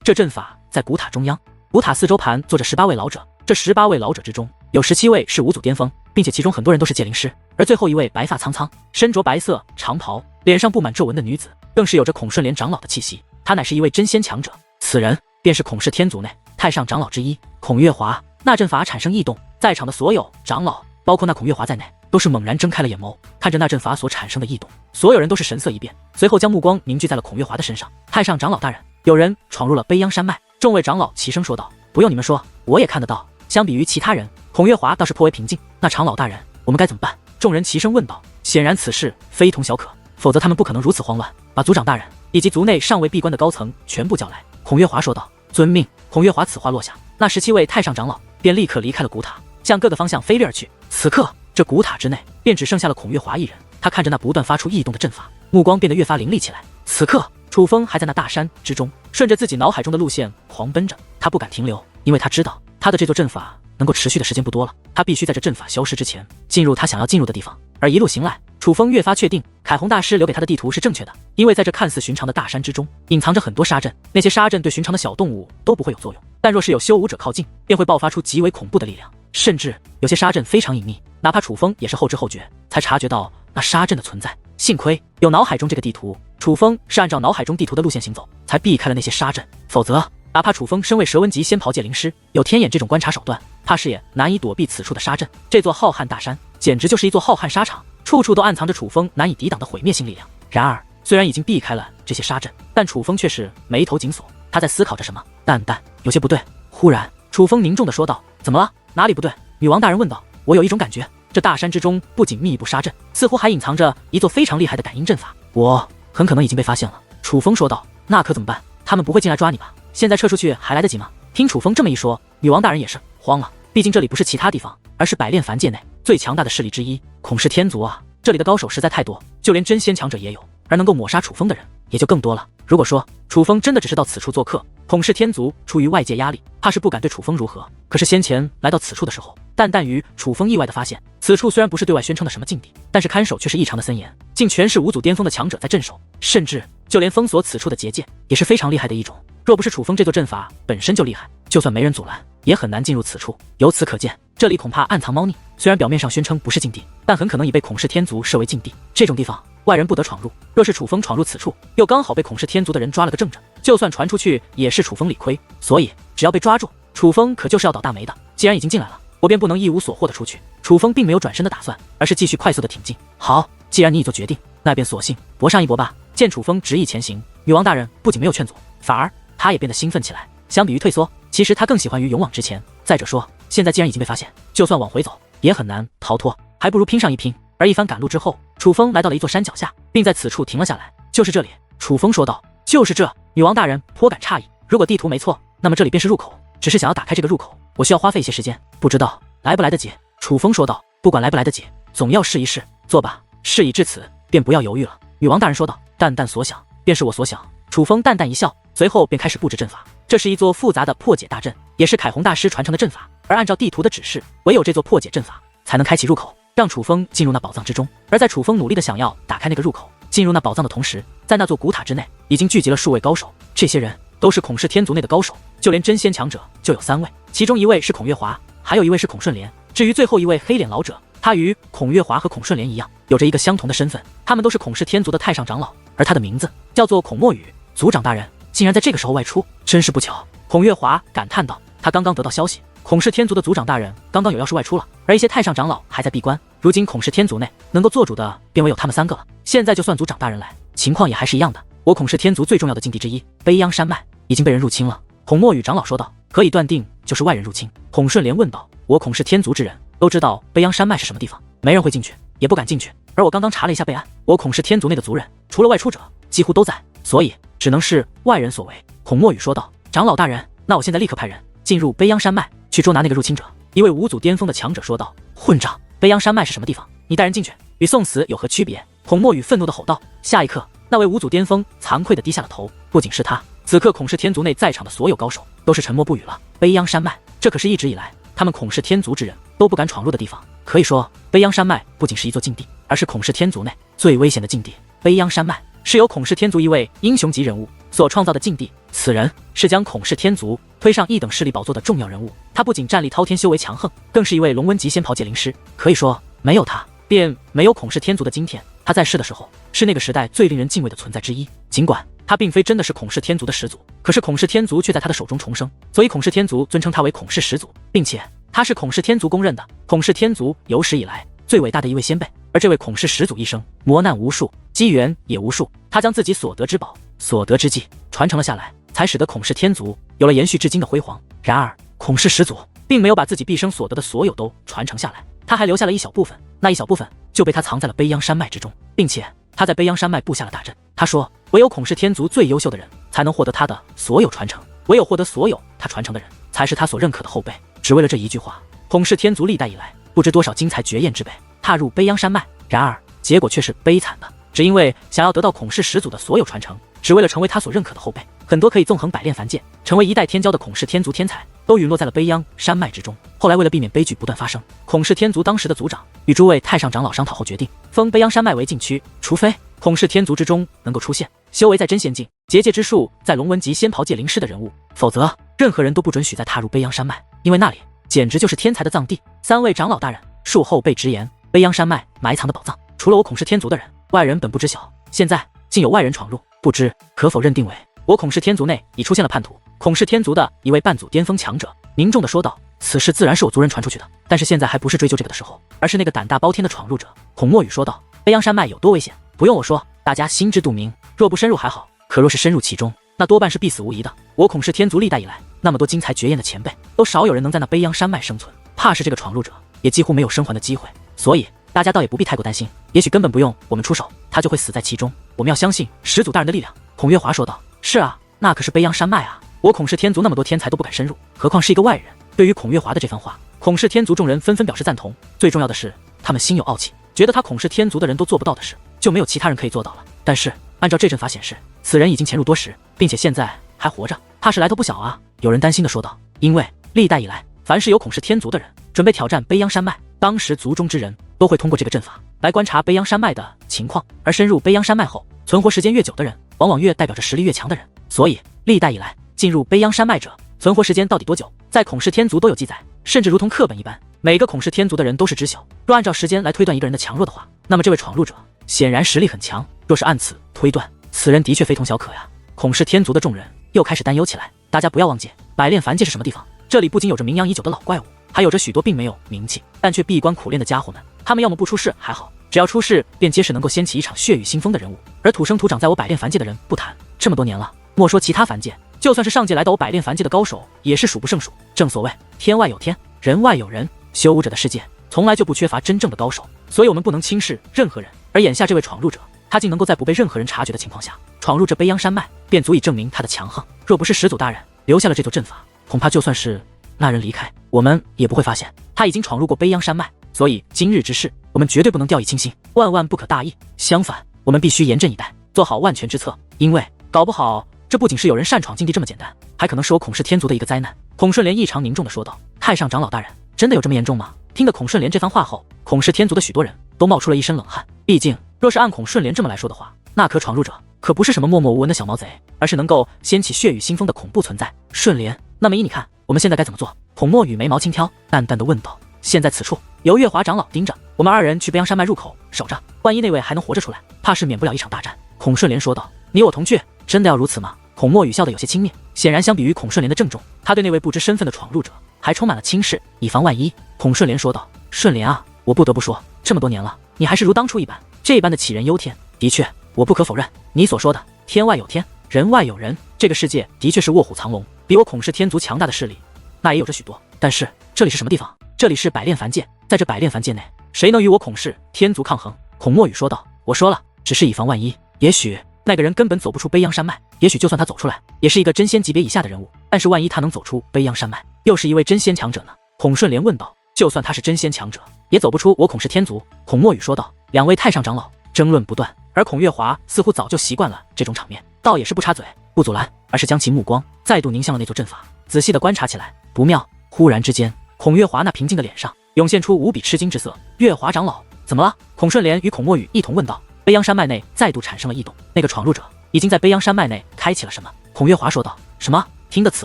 这阵法在古塔中央，古塔四周盘坐着18位老者，这18位老者之中，有17位是五祖巅峰，并且其中很多人都是界灵师，而最后一位白发苍苍，身着白色长袍，脸上布满皱纹的女子，更是有着孔顺莲长老的气息。她乃是一位真仙强者，此人便是孔氏天族内太上长老之一孔月华。那阵法产生异动，在场的所有长老，包括那孔月华在内，都是猛然睁开了眼眸，看着那阵法所产生的异动，所有人都是神色一变，随后将目光凝聚在了孔月华的身上。太上长老大人，有人闯入了卑央山脉。众位长老齐声说道。不用你们说，我也看得到。相比于其他人，孔月华倒是颇为平静。那长老大人，我们该怎么办？众人齐声问道。显然此事非同小可，否则他们不可能如此慌乱。把族长大人以及族内尚未闭关的高层全部叫来。孔月华说道。遵命。孔月华此话落下，那17位太上长老便立刻离开了古塔，向各个方向飞掠而去。此刻，这古塔之内便只剩下了孔月华一人。他看着那不断发出异动的阵法，目光变得越发凌厉起来。此刻，楚风还在那大山之中，顺着自己脑海中的路线狂奔着。他不敢停留，因为他知道他的这座阵法能够持续的时间不多了，他必须在这阵法消失之前进入他想要进入的地方。而一路行来，楚风越发确定凯宏大师留给他的地图是正确的，因为在这看似寻常的大山之中，隐藏着很多沙阵。那些沙阵对寻常的小动物都不会有作用，但若是有修武者靠近，便会爆发出极为恐怖的力量。甚至有些沙阵非常隐秘，哪怕楚风也是后知后觉才察觉到那沙阵的存在。幸亏有脑海中这个地图，楚风是按照脑海中地图的路线行走，才避开了那些沙阵，否则哪怕楚风身为蛇纹级仙袍界灵师，有天眼这种观察手段，怕是也难以躲避此处的沙阵。这座浩瀚大山简直就是一座浩瀚沙场，处处都暗藏着楚风难以抵挡的毁灭性力量。然而虽然已经避开了这些沙阵，但楚风却是眉头紧锁，他在思考着什么，淡淡有些不对。忽然楚风凝重地说道。怎么了？哪里不对？女王大人问道。我有一种感觉，这大山之中不仅密布沙阵，似乎还隐藏着一座非常厉害的感应阵法，我很可能已经被发现了。楚风说道。那可怎么办？他们不会进来抓你吧？现在撤出去还来得及吗？听楚风这么一说，女王大人也是慌了，毕竟这里不是其他地方，而是百炼凡界内最强大的势力之一孔氏天族啊！这里的高手实在太多，就连真仙强者也有，而能够抹杀楚风的人也就更多了。如果说楚风真的只是到此处做客，孔氏天族出于外界压力，怕是不敢对楚风如何。可是先前来到此处的时候，淡淡于楚风意外的发现，此处虽然不是对外宣称的什么禁地，但是看守却是异常的森严，竟全是五祖巅峰的强者在镇守，甚至就连封锁此处的结界也是非常厉害的一种。若不是楚风这座阵法本身就厉害，就算没人阻拦，也很难进入此处。由此可见，这里恐怕暗藏猫腻。虽然表面上宣称不是禁地，但很可能已被孔氏天族设为禁地。这种地方外人不得闯入，若是楚风闯入此处，又刚好被孔氏天族的人抓了个正着，就算传出去也是楚风理亏。所以只要被抓住，楚风可就是要倒大霉的。既然已经进来了，我便不能一无所获的出去。楚风并没有转身的打算，而是继续快速的挺进。好，既然你已做决定，那便索性搏上一搏吧。见楚风执意前行，女王大人不仅没有劝阻，反而他也变得兴奋起来。相比于退缩，其实他更喜欢于勇往直前。再者说，现在既然已经被发现，就算往回走也很难逃脱，还不如拼上一拼。而一番赶路之后，楚风来到了一座山脚下，并在此处停了下来。就是这里，楚风说道。就是这。女王大人颇感诧异，如果地图没错，那么这里便是入口。只是想要打开这个入口，我需要花费一些时间，不知道来不来得及。楚风说道。不管来不来得及，总要试一试。做吧，事已至此，便不要犹豫了。女王大人说道。淡淡所想，便是我所想。楚风淡淡一笑，随后便开始布置阵法。这是一座复杂的破解大阵，也是凯宏大师传承的阵法。而按照地图的指示，唯有这座破解阵法才能开启入口，让楚风进入那宝藏之中。而在楚风努力的想要打开那个入口，进入那宝藏的同时，在那座古塔之内已经聚集了数位高手，这些人都是孔氏天族内的高手，就连真仙强者就有3位，其中1位是孔月华，还有1位是孔顺莲。至于最后1位黑脸老者，他与孔月华和孔顺莲一样，有着一个相同的身份，他们都是孔氏天族的太上长老，而他的名字叫做孔墨雨。族长大人竟然在这个时候外出，真是不巧。孔月华感叹道。他刚刚得到消息，孔氏天族的族长大人刚刚有要事外出了，而一些太上长老还在闭关。如今孔氏天族内能够做主的便唯有他们3个了。现在就算族长大人来，情况也还是一样的。我孔氏天族最重要的禁地之一卑央山脉已经被人入侵了。孔墨雨长老说道。可以断定就是外人入侵。孔顺莲问道。我孔氏天族之人都知道卑央山脉是什么地方，没人会进去，也不敢进去。而我刚刚查了一下备案，我孔氏天族内的族人除了外出者几乎都在，所以只能是外人所为。孔墨雨说道。长老大人，那我现在立刻派人进入卑央山脉去捉拿那个入侵者。一位五祖巅峰的强者说道。混账，卑央山脉是什么地方？你带人进去与送死有何区别？孔墨雨愤怒地吼道。下一刻，那位五祖巅峰惭愧地低下了头。不仅是他，此刻孔氏天族内在场的所有高手都是沉默不语了。卑央山脉，这可是一直以来他们孔氏天族之人都不敢闯入的地方。可以说，卑央山脉不仅是一座禁地，而是孔氏天族内最危险的禁地。卑央山脉是由孔氏天族一位英雄级人物所创造的禁地。此人是将孔氏天族推上一等势力宝座的重要人物。他不仅战力滔天，修为强横，更是一位龙纹级仙袍界灵师。可以说，没有他，便没有孔氏天族的今天。他在世的时候，是那个时代最令人敬畏的存在之一。尽管他并非真的是孔氏天族的始祖，可是孔氏天族却在他的手中重生，所以孔氏天族尊称他为孔氏始祖，并且他是孔氏天族公认的孔氏天族有史以来最伟大的一位先辈。而这位孔氏始祖一生磨难无数，机缘也无数，他将自己所得之宝、所得之技传承了下来，才使得孔氏天族有了延续至今的辉煌。然而，孔氏始祖并没有把自己毕生所得的所有都传承下来，他还留下了一小部分，那一小部分就被他藏在了卑央山脉之中，并且他在卑央山脉布下了大阵。他说，唯有孔氏天族最优秀的人才能获得他的所有传承，唯有获得所有他传承的人才是他所认可的后辈。只为了这一句话，孔氏天族历代以来不知多少精彩绝艳之辈踏入卑央山脉，然而结果却是悲惨的。只因为想要得到孔氏始祖的所有传承，只为了成为他所认可的后辈，很多可以纵横百炼凡界，成为一代天骄的孔氏天族天才都陨落在了卑央山脉之中。后来为了避免悲剧不断发生，孔氏天族当时的族长与诸位太上长老商讨后决定，封卑央山脉为禁区，除非孔氏天族之中能够出现修为在真仙境、结界之术在龙纹级仙袍界灵师的人物，否则任何人都不准许再踏入卑央山脉，因为那里简直就是天才的藏地。3位长老大人恕后辈直言，卑央山脉埋藏的宝藏，除了我孔氏天族的人，外人本不知晓。现在竟有外人闯入，不知可否认定为我孔氏天族内已出现了叛徒，孔氏天族的一位半祖巅峰强者凝重地说道。此事自然是我族人传出去的，但是现在还不是追究这个的时候，而是那个胆大包天的闯入者。孔墨雨说道，卑央山脉有多危险，不用我说，大家心知肚明。若不深入还好，可若是深入其中，那多半是必死无疑的。我孔氏天族历代以来，那么多精彩绝艳的前辈，都少有人能在那卑央山脉生存，怕是这个闯入者也几乎没有生还的机会。所以大家倒也不必太过担心，也许根本不用我们出手，他就会死在其中。我们要相信始祖大人的力量。孔月华说道。是啊，那可是卑央山脉啊，我孔氏天族那么多天才都不敢深入，何况是一个外人。对于孔月华的这番话，孔氏天族众人纷纷表示赞同。最重要的是，他们心有傲气，觉得他孔氏天族的人都做不到的事，就没有其他人可以做到了。但是按照这阵法显示，此人已经潜入多时，并且现在还活着，怕是来头不小啊。有人担心地说道。因为历代以来，凡是有孔氏天族的人准备挑战卑央山脉，当时族中之人都会通过这个阵法来观察卑央山脉的情况，而深入卑央山脉后，存活时间越久的人，往往越代表着实力越强的人。所以历代以来进入卑央山脉者，存活时间到底多久，在孔氏天族都有记载，甚至如同课本一般，每个孔氏天族的人都是知晓。若按照时间来推断一个人的强弱的话，那么这位闯入者显然实力很强。若是按此推断，此人的确非同小可呀。孔氏天族的众人又开始担忧起来。大家不要忘记，百炼凡界是什么地方？这里不仅有着名扬已久的老怪物，还有着许多并没有名气但却闭关苦练的家伙们。他们要么不出世还好，只要出世便皆是能够掀起一场血雨腥风的人物。而土生土长在我百炼凡界的人不谈，这么多年了，莫说其他凡界，就算是上界来到我百炼凡界的高手，也是数不胜数。正所谓天外有天，人外有人，修武者的世界从来就不缺乏真正的高手，所以我们不能轻视任何人。而眼下这位闯入者，他竟能够在不被任何人察觉的情况下闯入这卑央山脉，便足以证明他的强横。若不是始祖大人留下了这座阵法，恐怕就算是那人离开，我们也不会发现他已经闯入过卑央山脉。所以今日之事，我们绝对不能掉以轻心，万万不可大意。相反，我们必须严阵以待，做好万全之策，因为搞不好这不仅是有人擅闯禁地这么简单，还可能是我孔氏天族的一个灾难。孔顺莲异常凝重地说道。太上长老大人，真的有这么严重吗？听得孔顺莲这番话后，孔氏天族的许多人都冒出了一身冷汗。毕竟若是按孔顺莲这么来说的话，那可闯入者可不是什么默默无闻的小毛贼，而是能够掀起血雨腥风的恐怖存在。顺莲，那么依你看，我们现在该怎么做？孔墨雨眉毛轻挑，淡淡的问道。现在此处由月华长老盯着，我们2人去卑央山脉入口守着，万一那位还能活着出来，怕是免不了一场大战。孔顺莲说道。你我同去，真的要如此吗？孔墨雨笑得有些轻蔑，显然相比于孔顺莲的郑重，他对那位不知身份的闯入者还充满了轻视，以防万一。孔顺莲说道。顺莲啊，我不得不说，这么多年了，你还是如当初一般，这般的杞人忧天。的确，我不可否认，你所说的天外有天，人外有人，这个世界的确是卧虎藏龙，比我孔氏天族强大的势力那也有着许多。但是这里是什么地方？这里是百炼凡界，在这百炼凡界内，谁能与我孔氏天族抗衡？孔墨雨说道。我说了，只是以防万一，也许那个人根本走不出卑央山脉，也许就算他走出来，也是一个真仙级别以下的人物，但是万一他能走出卑央山脉，又是一位真仙强者呢？孔顺莲问道。就算他是真仙强者，也走不出我孔氏天族。孔墨雨说道。2位太上长老争论不断，而孔月华似乎早就习惯了这种场面，倒也是不插嘴不阻拦，而是将其目光再度凝向了那座阵法，仔细的观察起来。不妙！忽然之间，孔月华那平静的脸上涌现出无比吃惊之色。月华长老，怎么了？孔顺莲与孔墨雨一同问道。悲央山脉内再度产生了异动，那个闯入者已经在悲央山脉内开启了什么？孔月华说道。什么？听得此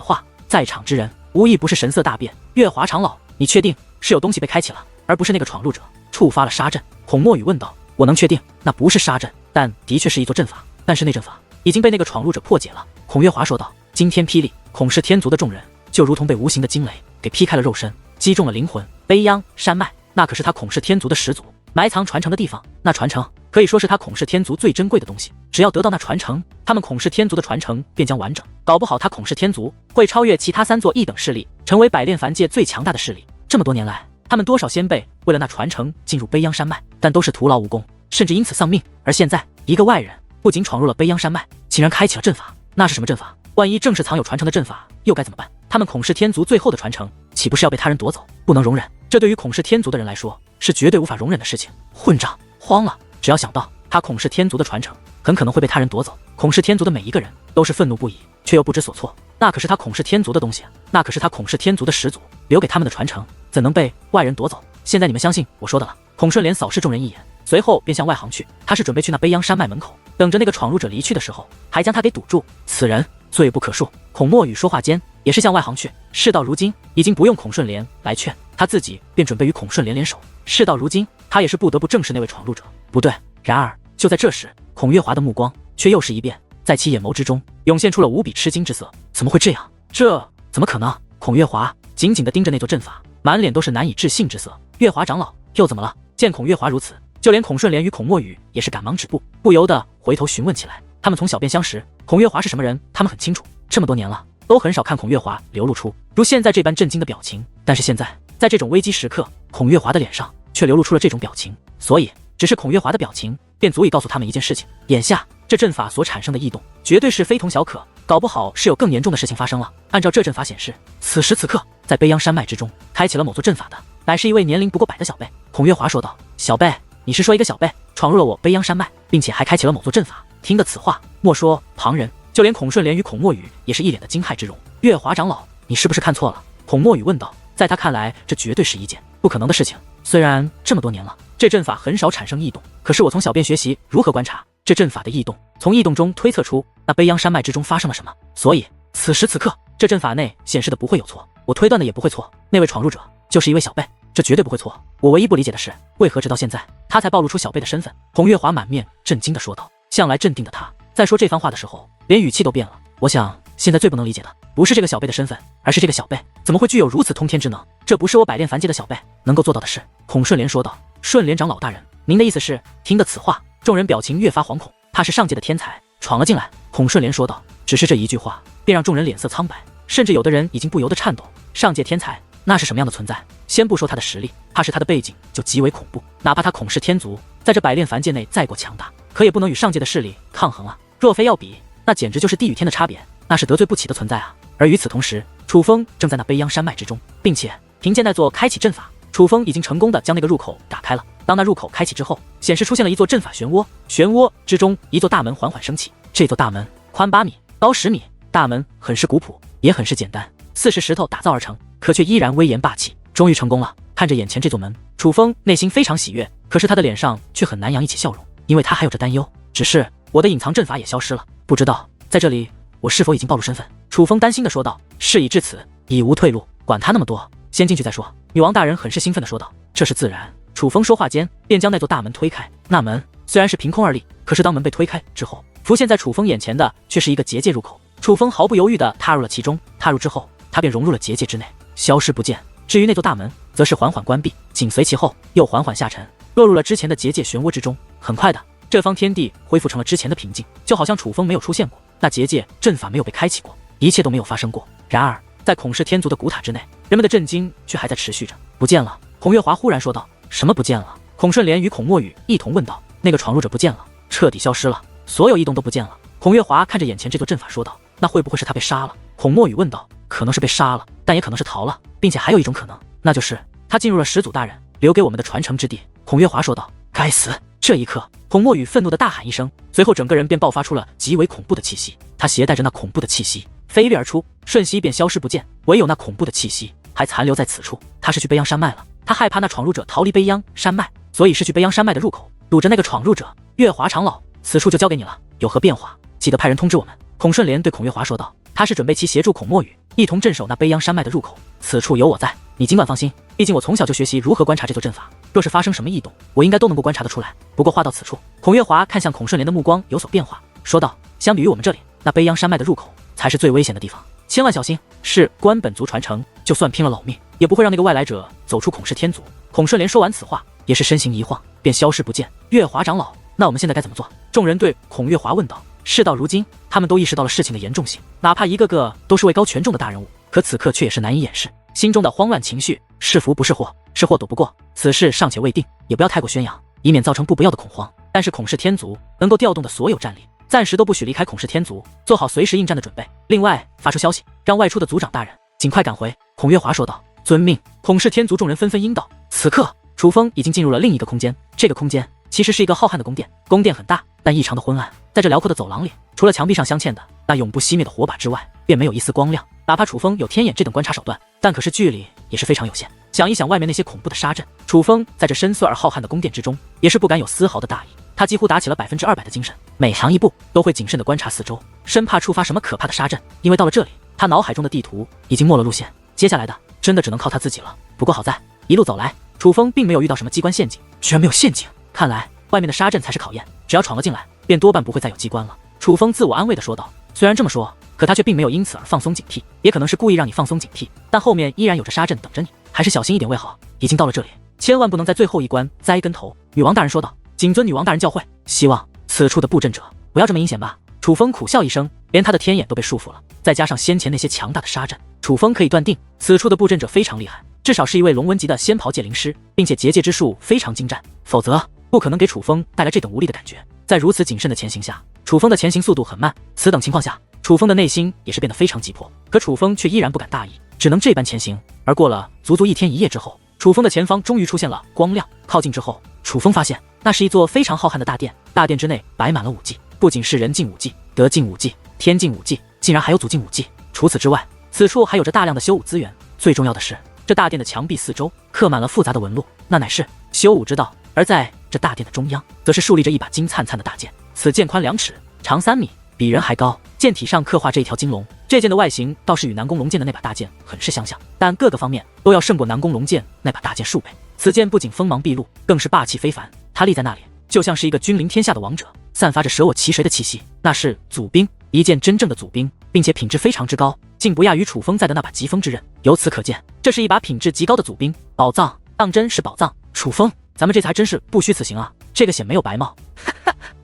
话，在场之人无一不是神色大变。月华长老，你确定是有东西被开启了，而不是那个闯入者触发了杀阵？孔墨雨问道。我能确定那不是杀阵，但的确是一座阵法，但是那阵法已经被那个闯入者破解了。孔月华说道。惊天霹雳，孔氏天族的众人就如同被无形的惊雷给劈开了肉身，击中了灵魂。悲央山脉，那可是他孔氏天族的始祖埋藏传承的地方，那传承可以说是他孔氏天族最珍贵的东西。只要得到那传承，他们孔氏天族的传承便将完整，搞不好他孔氏天族会超越其他3座一等势力，成为百炼凡界最强大的势力。这么多年来，他们多少先辈为了那传承进入悲央山脉，但都是徒劳无功，甚至因此丧命。而现在一个外人不仅闯入了悲央山脉，竟然开启了阵法。那是什么阵法？万一正是藏有传承的阵法，又该怎么办？他们孔氏天族最后的传承，岂不是要被他人夺走？不能容忍，这对于孔氏天族的人来说是绝对无法容忍的事情。混账！慌了！只要想到他孔氏天族的传承很可能会被他人夺走，孔氏天族的每一个人都是愤怒不已，却又不知所措。那可是他孔氏天族的东西，那可是他孔氏天族的始祖留给他们的传承，怎能被外人夺走？现在你们相信我说的了。孔顺莲扫视众人一眼，随后便向外行去。他是准备去那悲央山脉门口，等着那个闯入者离去的时候，还将他给堵住。此人罪不可恕。孔墨雨说话间也是向外行去。事到如今，已经不用孔顺莲来劝，他自己便准备与孔顺莲联手。事到如今，他也是不得不正视那位闯入者。不对，然而就在这时，孔月华的目光却又是一变，在其眼眸之中涌现出了无比吃惊之色。怎么会这样？这怎么可能？孔月华紧紧地盯着那座阵法，满脸都是难以置信之色。月华长老又怎么了？见孔月华如此，就连孔顺莲与孔墨雨也是赶忙止步，不由得回头询问起来。他们从小便相识，孔月华是什么人，他们很清楚。这么多年了，都很少看孔月华流露出如现在这般震惊的表情。但是现在，在这种危机时刻，孔月华的脸上却流露出了这种表情。所以，只是孔月华的表情，便足以告诉他们一件事情：眼下这阵法所产生的异动，绝对是非同小可，搞不好是有更严重的事情发生了。按照这阵法显示，此时此刻，在悲央山脉之中开启了某座阵法的，乃是一位年龄不过100的小辈。孔月华说道：“小辈，你是说一个小辈闯入了我悲央山脉，并且还开启了某座阵法？”听得此话，莫说旁人，就连孔顺莲与孔墨雨也是一脸的惊骇之容。月华长老，你是不是看错了？孔墨雨问道。在他看来，这绝对是一件不可能的事情。虽然这么多年了，这阵法很少产生异动，可是我从小便学习如何观察这阵法的异动，从异动中推测出那悲央山脉之中发生了什么。所以此时此刻，这阵法内显示的不会有错，我推断的也不会错。那位闯入者就是一位小辈，这绝对不会错。我唯一不理解的是，为何直到现在他才暴露出小辈的身份？孔月华满面震惊地说道。向来镇定的他，在说这番话的时候，连语气都变了。我想，现在最不能理解的，不是这个小辈的身份，而是这个小辈怎么会具有如此通天之能？这不是我百炼凡界的小辈能够做到的事。孔顺莲说道。顺莲长老大人，您的意思是？听得此话，众人表情越发惶恐。他是上界的天才，闯了进来。孔顺莲说道。只是这一句话，便让众人脸色苍白，甚至有的人已经不由得颤抖。上界天才，那是什么样的存在？先不说他的实力，怕是他的背景就极为恐怖。哪怕他孔氏天族在这百炼凡界内再过强大，可也不能与上界的势力抗衡啊。若非要比，那简直就是地与天的差别，那是得罪不起的存在啊。而与此同时，楚风正在那悲央山脉之中，并且凭借那座开启阵法，楚风已经成功的将那个入口打开了。当那入口开启之后，显示出现了一座阵法漩涡，漩涡之中一座大门缓缓升起。这座大门宽8米，高10米，大门很是古朴，也很是简单，似是石头打造而成，可却依然威严霸气。终于成功了！看着眼前这座门，楚风内心非常喜悦，可是他的脸上却很难洋溢起笑容，因为他还有着担忧。只是我的隐藏阵法也消失了，不知道在这里我是否已经暴露身份？楚风担心地说道。事已至此，已无退路，管他那么多，先进去再说。女王大人很是兴奋地说道。这是自然。楚风说话间，便将那座大门推开。那门虽然是凭空而立，可是当门被推开之后，浮现在楚风眼前的却是一个结界入口。楚风毫不犹豫地踏入了其中，踏入之后，他便融入了结界之内，消失不见。至于那座大门，则是缓缓关闭，紧随其后，又缓缓下沉，落入了之前的结界漩涡之中。很快的，这方天地恢复成了之前的平静，就好像楚风没有出现过，那结界阵法没有被开启过，一切都没有发生过。然而，在孔氏天族的古塔之内，人们的震惊却还在持续着。不见了！孔月华忽然说道。什么不见了？孔顺莲与孔墨雨一同问道。那个闯入者不见了，彻底消失了，所有异动都不见了。孔月华看着眼前这座阵法说道。那会不会是他被杀了？孔墨雨问道。可能是被杀了，但也可能是逃了，并且还有一种可能，那就是他进入了始祖大人留给我们的传承之地。孔月华说道。该死！这一刻，孔墨雨愤怒地大喊一声，随后整个人便爆发出了极为恐怖的气息。他携带着那恐怖的气息飞跃而出，瞬息便消失不见，唯有那恐怖的气息还残留在此处。他是去悲央山脉了。他害怕那闯入者逃离悲央山脉，所以是去悲央山脉的入口。掳着那个闯入者。月华长老，此处就交给你了，有何变化，记得派人通知我们。孔顺莲对孔月华说道，他是准备其协助孔墨雨一同镇守那卑央山脉的入口，此处有我在，你尽管放心。毕竟我从小就学习如何观察这座阵法，若是发生什么异动，我应该都能够观察得出来。不过话到此处，孔月华看向孔顺莲的目光有所变化，说道，相比于我们这里，那卑央山脉的入口才是最危险的地方，千万小心。是关本族传承，就算拼了老命，也不会让那个外来者走出孔氏天族。孔顺莲说完此话，也是身形一晃，便消失不见。月华长老，那我们现在该怎么做？众人对孔月华问道。事到如今，他们都意识到了事情的严重性，哪怕一个个都是位高权重的大人物，可此刻却也是难以掩饰心中的慌乱情绪。是福不是祸，是祸躲不过，此事尚且未定，也不要太过宣扬，以免造成不必要的恐慌。但是孔氏天族能够调动的所有战力，暂时都不许离开孔氏天族，做好随时应战的准备。另外发出消息，让外出的族长大人尽快赶回。孔月华说道。遵命。孔氏天族众人纷纷应道。此刻楚风已经进入了另一个空间，这个空间其实是一个浩瀚的宫殿，宫殿很大，但异常的昏暗。在这辽阔的走廊里，除了墙壁上镶嵌的那永不熄灭的火把之外，便没有一丝光亮。哪怕楚风有天眼这等观察手段，但可是距离也是非常有限。想一想外面那些恐怖的沙阵，楚风在这深邃而浩瀚的宫殿之中，也是不敢有丝毫的大意。他几乎打起了200%的精神，每行一步都会谨慎地观察四周，生怕触发什么可怕的沙阵。因为到了这里，他脑海中的地图已经没了路线，接下来的真的只能靠他自己了。不过好在一路走来，楚风并没有遇到什么机关陷阱，居然没有陷阱，看来外面的沙阵才是考验，只要闯了进来，便多半不会再有机关了。楚风自我安慰地说道。虽然这么说，可他却并没有因此而放松警惕，也可能是故意让你放松警惕，但后面依然有着沙阵等着你，还是小心一点为好。已经到了这里，千万不能在最后一关栽跟头。女王大人说道。谨遵女王大人教诲，希望此处的布阵者不要这么阴险吧。楚风苦笑一声，连他的天眼都被束缚了，再加上先前那些强大的沙阵，楚风可以断定此处的布阵者非常厉害，至少是一位龙纹级的仙袍界灵师，并且结界之术非常精湛，否则不可能给楚风带来这等无力的感觉。在如此谨慎的前行下，楚风的前行速度很慢，此等情况下，楚风的内心也是变得非常急迫，可楚风却依然不敢大意，只能这般前行。而过了足足1天1夜之后，楚风的前方终于出现了光亮，靠近之后，楚风发现那是一座非常浩瀚的大殿，大殿之内摆满了武技，不仅是人境武技、德境武技、天境武技，竟然还有祖境武技。除此之外，此处还有着大量的修武资源，最重要的是，这大殿的墙壁四周刻满了复杂的纹路，那乃是修武之道。而在这大殿的中央，则是竖立着一把金灿灿的大剑，此剑宽2尺，长3米，比人还高，剑体上刻画着一条金龙。这剑的外形倒是与南宫龙剑的那把大剑很是相像，但各个方面都要胜过南宫龙剑那把大剑数倍。此剑不仅锋芒毕露，更是霸气非凡，它立在那里就像是一个君临天下的王者，散发着舍我其谁的气息。那是祖兵，一件真正的祖兵，并且品质非常之高，竟不亚于楚风在的那把疾风之刃。由此可见，这是一把品质极高的祖兵，宝藏当真是宝藏。楚风，咱们这次还真是不虚此行啊，这个险没有白冒。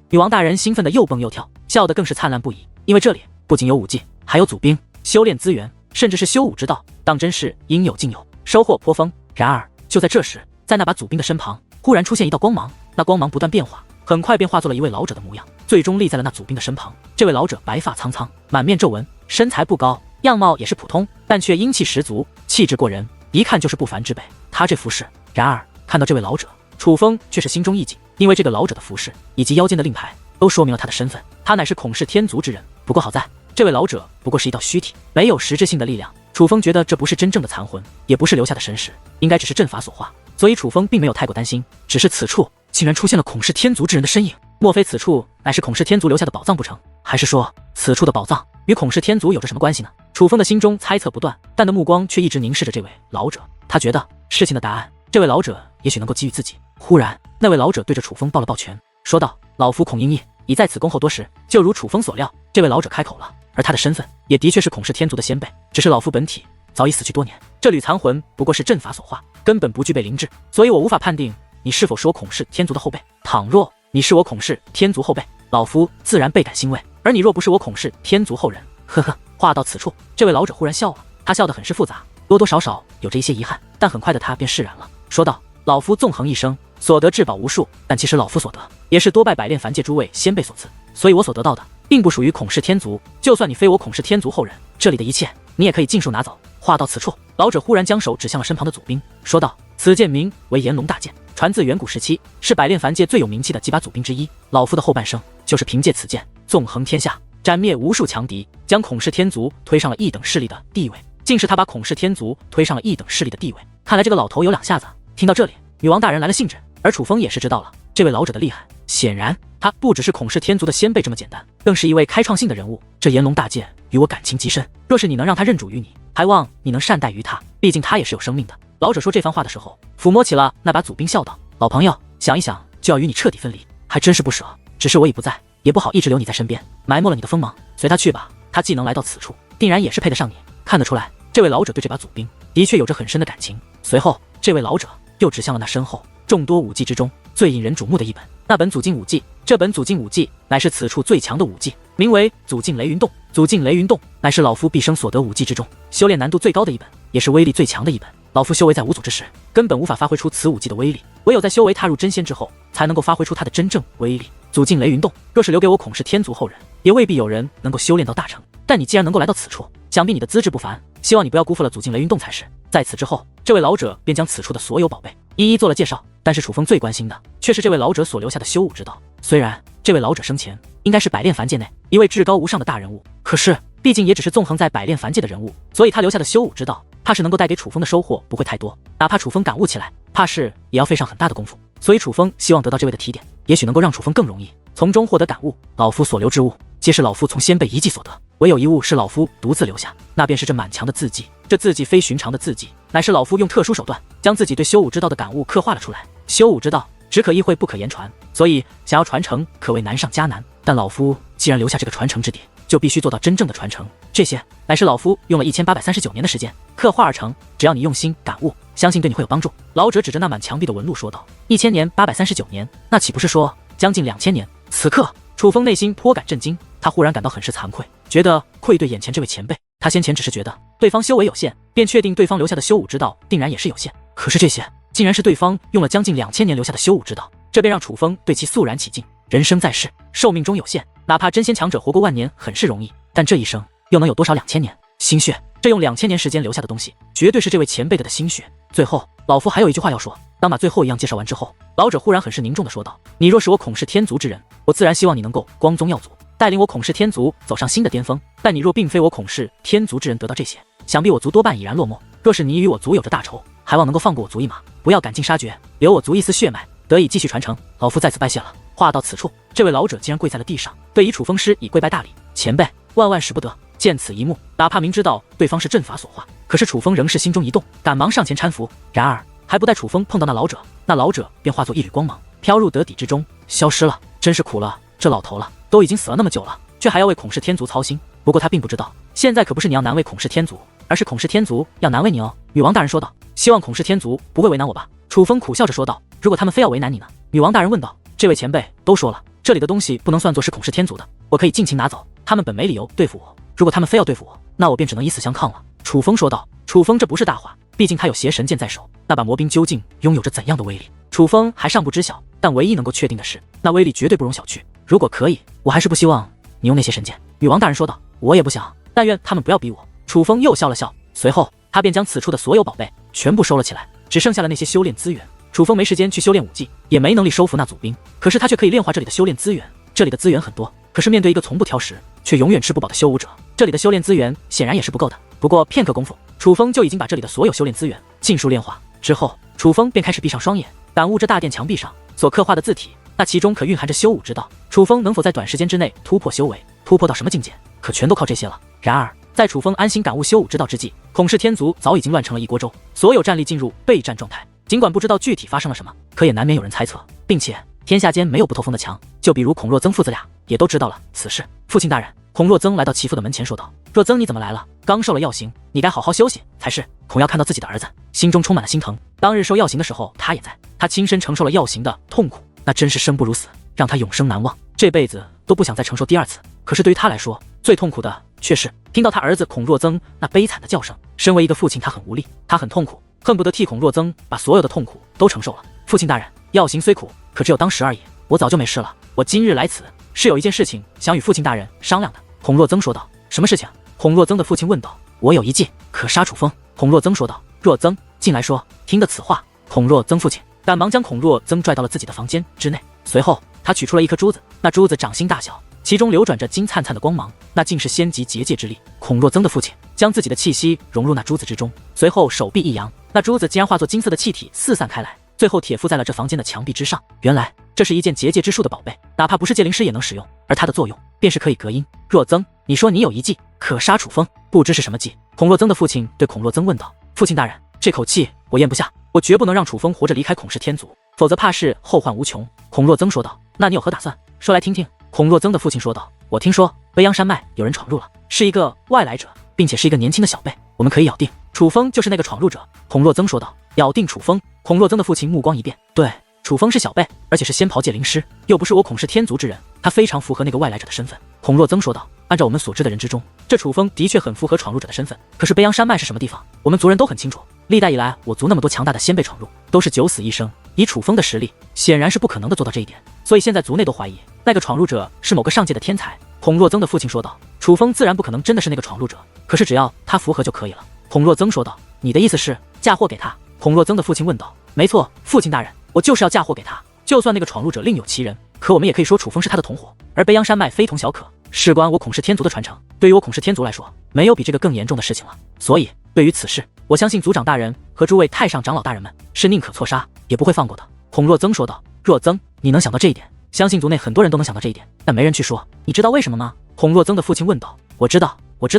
女王大人兴奋的又蹦又跳，笑得更是灿烂不已，因为这里不仅有武技，还有祖兵、修炼资源，甚至是修武之道，当真是应有尽有，收获颇丰。然而就在这时，在那把祖兵的身旁忽然出现一道光芒，那光芒不断变化，很快便化作了一位老者的模样，最终立在了那祖兵的身旁。这位老者白发苍苍，满面皱纹，身材不高，样貌也是普通，但却英气十足，气质过人，一看就是不凡之辈。他这服饰，然而看到这位老者，楚风却是心中一紧，因为这个老者的服饰以及腰间的令牌都说明了他的身份，他乃是孔氏天族之人。不过好在这位老者不过是一道虚体，没有实质性的力量。楚风觉得这不是真正的残魂，也不是留下的神识，应该只是阵法所化，所以楚风并没有太过担心。只是此处竟然出现了孔氏天族之人的身影，莫非此处乃是孔氏天族留下的宝藏不成？还是说此处的宝藏与孔氏天族有着什么关系呢？楚风的心中猜测不断，但的目光却一直凝视着这位老者。他觉得事情的答案，这位老者也许能够给予自己。忽然，那位老者对着楚风抱了抱拳，说道：“老夫孔英义已在此恭候多时。”就如楚风所料，这位老者开口了，而他的身份也的确是孔氏天族的先辈，只是老夫本体早已死去多年，这缕残魂不过是阵法所化，根本不具备灵智，所以我无法判定你是否是我孔氏天族的后辈。倘若你是我孔氏天族后辈，老夫自然倍感欣慰；而你若不是我孔氏天族后人，呵呵。话到此处，这位老者忽然笑了，他笑得很是复杂，多多少少有着一些遗憾，但很快的他便释然了，说道：“老夫纵横一生，所得至宝无数，但其实老夫所得也是多拜百炼凡界诸位先辈所赐，所以我所得到的并不属于孔氏天族。就算你非我孔氏天族后人，这里的一切你也可以尽数拿走。”话到此处，老者忽然将手指向了身旁的祖兵，说道：“此剑名为炎龙大剑，传自远古时期，是百炼凡界最有名气的几把祖兵之一。老夫的后半生就是凭借此剑纵横天下，斩灭无数强敌，将孔氏天族推上了一等势力的地位。竟是他把孔氏天族推上了一等势力的地位，看来这个老头有两下子。”听到这里，女王大人来了兴致，而楚风也是知道了，这位老者的厉害，显然他不只是孔氏天族的先辈这么简单，更是一位开创性的人物。这炎龙大剑与我感情极深，若是你能让他认主于你，还望你能善待于他，毕竟他也是有生命的。老者说这番话的时候，抚摸起了那把祖兵，笑道：老朋友，想一想就要与你彻底分离，还真是不舍。只是我已不在，也不好一直留你在身边，埋没了你的锋芒。随他去吧，他既能来到此处，定然也是配得上你。看得出来，这位老者对这把祖兵的确有着很深的感情。随后，这位老者又指向了那身后众多武技之中最引人瞩目的一本，那本祖镜武技。这本祖镜武技乃是此处最强的武技，名为祖镜雷云洞。祖镜雷云洞乃是老夫毕生所得武技之中修炼难度最高的一本，也是威力最强的一本。老夫修为在五祖之时，根本无法发挥出此武技的威力，唯有在修为踏入真仙之后，才能够发挥出它的真正威力。祖镜雷云洞若是留给我孔氏天族后人，也未必有人能够修炼到大成。但你既然能够来到此处，想必你的资质不凡，希望你不要辜负了祖镜雷云洞才是。在此之后，这位老者便将此处的所有宝贝一一做了介绍，但是楚风最关心的却是这位老者所留下的修武之道。虽然这位老者生前应该是百炼凡界内一位至高无上的大人物，可是毕竟也只是纵横在百炼凡界的人物，所以他留下的修武之道，怕是能够带给楚风的收获不会太多，哪怕楚风感悟起来，怕是也要费上很大的功夫。所以楚风希望得到这位的提点，也许能够让楚风更容易从中获得感悟。老夫所留之物，皆是老夫从先辈遗迹所得，唯有一物是老夫独自留下，那便是这满墙的字迹。这字迹非寻常的字迹，乃是老夫用特殊手段将自己对修武之道的感悟刻画了出来。修武之道只可意会不可言传，所以想要传承可谓难上加难。但老夫既然留下这个传承之地，就必须做到真正的传承。这些乃是老夫用了1839年的时间刻画而成，只要你用心感悟，相信对你会有帮助。老者指着那满墙壁的纹路说道：1000年839年，那岂不是说将近2000年？此刻楚风内心颇感震惊，他忽然感到很是惭愧，觉得愧对眼前这位前辈。他先前只是觉得对方修为有限，便确定对方留下的修武之道定然也是有限，可是这些竟然是对方用了将近2000年留下的修武之道，这便让楚风对其肃然起敬。人生在世，寿命中有限，哪怕真仙强者活过万年很是容易，但这一生又能有多少2000年？心血，这用2000年时间留下的东西，绝对是这位前辈的心血。最后，老夫还有一句话要说。当把最后一样介绍完之后，老者忽然很是凝重地说道：你若是我孔氏天族之人，我自然希望你能够光宗耀祖，带领我孔氏天族走上新的巅峰。但你若并非我孔氏天族之人，得到这些，想必我族多半已然落寞。若是你与我族有着大仇，还望能够放过我族一马，不要赶尽杀绝，留我族一丝血脉，得以继续传承。老夫在此拜谢了。话到此处，这位老者竟然跪在了地上，对以楚风师以跪拜大礼。前辈，万万使不得！见此一幕，哪怕明知道对方是阵法所化，可是楚风仍是心中一动，赶忙上前搀扶。然而还不待楚风碰到那老者，那老者便化作一缕光芒，飘入得底之中，消失了。真是苦了这老头了，都已经死了那么久了，却还要为孔氏天族操心。不过他并不知道，现在可不是你要难为孔氏天族，而是孔氏天族要难为你哦。女王大人说道：希望孔氏天族不会为难我吧？楚风苦笑着说道：如果他们非要为难你呢？女王大人问道。这位前辈都说了，这里的东西不能算作是孔氏天族的，我可以尽情拿走，他们本没理由对付我，如果他们非要对付我，那我便只能以死相抗了。楚风说道。楚风这不是大话，毕竟他有邪神剑在手，那把魔兵究竟拥有着怎样的威力，楚风还尚不知晓，但唯一能够确定的是，那威力绝对不容小觑。如果可以，我还是不希望你用那些神剑。女王大人说道。我也不想，但愿他们不要逼我。楚风又笑了笑，随后他便将此处的所有宝贝全部收了起来，只剩下了那些修炼资源。楚风没时间去修炼武技，也没能力收服那祖兵，可是他却可以炼化这里的修炼资源。这里的资源很多，可是面对一个从不挑食却永远吃不饱的修武者，这里的修炼资源显然也是不够的。不过片刻功夫，楚风就已经把这里的所有修炼资源尽数炼化。之后，楚风便开始闭上双眼，感悟着大殿墙壁上所刻画的字体，那其中可蕴含着修武之道。楚风能否在短时间之内突破修为，突破到什么境界，可全都靠这些了。然而在楚风安心感悟修武之道之际，孔氏天族早已经乱成了一锅粥，所有战力进入备战状态。尽管不知道具体发生了什么，可也难免有人猜测，并且天下间没有不透风的墙，就比如孔若曾父子俩也都知道了此事。父亲大人，孔若曾来到其父的门前说道：若曾你怎么来了？刚受了药刑，你该好好休息才是。孔耀看到自己的儿子，心中充满了心疼。当日受药刑的时候他也在，他亲身承受了药刑的痛苦，那真是生不如死，让他永生难忘，这辈子都不想再承受第二次。可是对于他来说，最痛苦的却是听到他儿子孔若曾那悲惨的叫声。身为一个父亲，他很无力，他很痛苦，恨不得替孔若曾把所有的痛苦都承受了。父亲大人，药刑虽苦，可只有当时而已，我早就没事了。我今日来此是有一件事情想与父亲大人商量的。孔若曾说道。什么事情？孔若曾的父亲问道。我有一计可杀楚风。孔若曾说道。若曾进来说。听得此话，孔若曾父亲赶忙将孔若曾拽到了自己的房间之内，随后他取出了一颗珠子，那珠子掌心大小，其中流转着金灿灿的光芒，那竟是仙级结界之力。孔若曾的父亲将自己的气息融入那珠子之中，随后手臂一扬，那珠子竟然化作金色的气体四散开来，最后铁附在了这房间的墙壁之上。原来这是一件结界之术的宝贝，哪怕不是戒灵师也能使用，而它的作用便是可以隔音。若曾，你说你有一计可杀楚风，不知是什么计？孔洛曾的父亲对孔洛曾问道。父亲大人，这口气我咽不下，我绝不能让楚风活着离开孔氏天族，否则怕是后患无穷。孔洛曾说道。那你有何打算？说来听听。孔洛曾的父亲说道。我听说北阳山脉有人闯入了，是一个外来者，并且是一个年轻的小辈，我们可以咬定楚风就是那个闯入者。孔洛曾说道。咬定楚风？孔洛曾的父亲目光一变，对，楚风是小辈，而且是仙袍戒灵师，又不是我孔氏天族之人，他非常符合那个外来者的身份。孔洛曾说道。按照我们所知的人之中，这楚风的确很符合闯入者的身份。可是北阳山脉是什么地方，我们族人都很清楚。历代以来，我族那么多强大的先辈闯入，都是九死一生。以楚风的实力，显然是不可能的做到这一点。所以现在族内都怀疑那个闯入者是某个上界的天才。孔洛曾的父亲说道。楚风自然不可能真的是那个闯入者，可是只要他符合就可以了。孔洛曾说道。你的意思是嫁祸给他？孔洛曾的父亲问道。没错，父亲大人，我就是要嫁祸给他。就算那个闯入者另有其人，可我们也可以说楚风是他的同伙。而北阳山脉非同小可，事关我孔氏天族的传承，对于我孔氏天族来说，没有比这个更严重的事情了。所以对于此事，我相信族长大人和诸位太上长老大人们是宁可错杀也不会放过的。孔洛曾说道。若曾，你能想到这一点，相信族内很多人都能想到这一点，但没人去说。你知道为什么吗？孔洛曾的父亲问道。我知道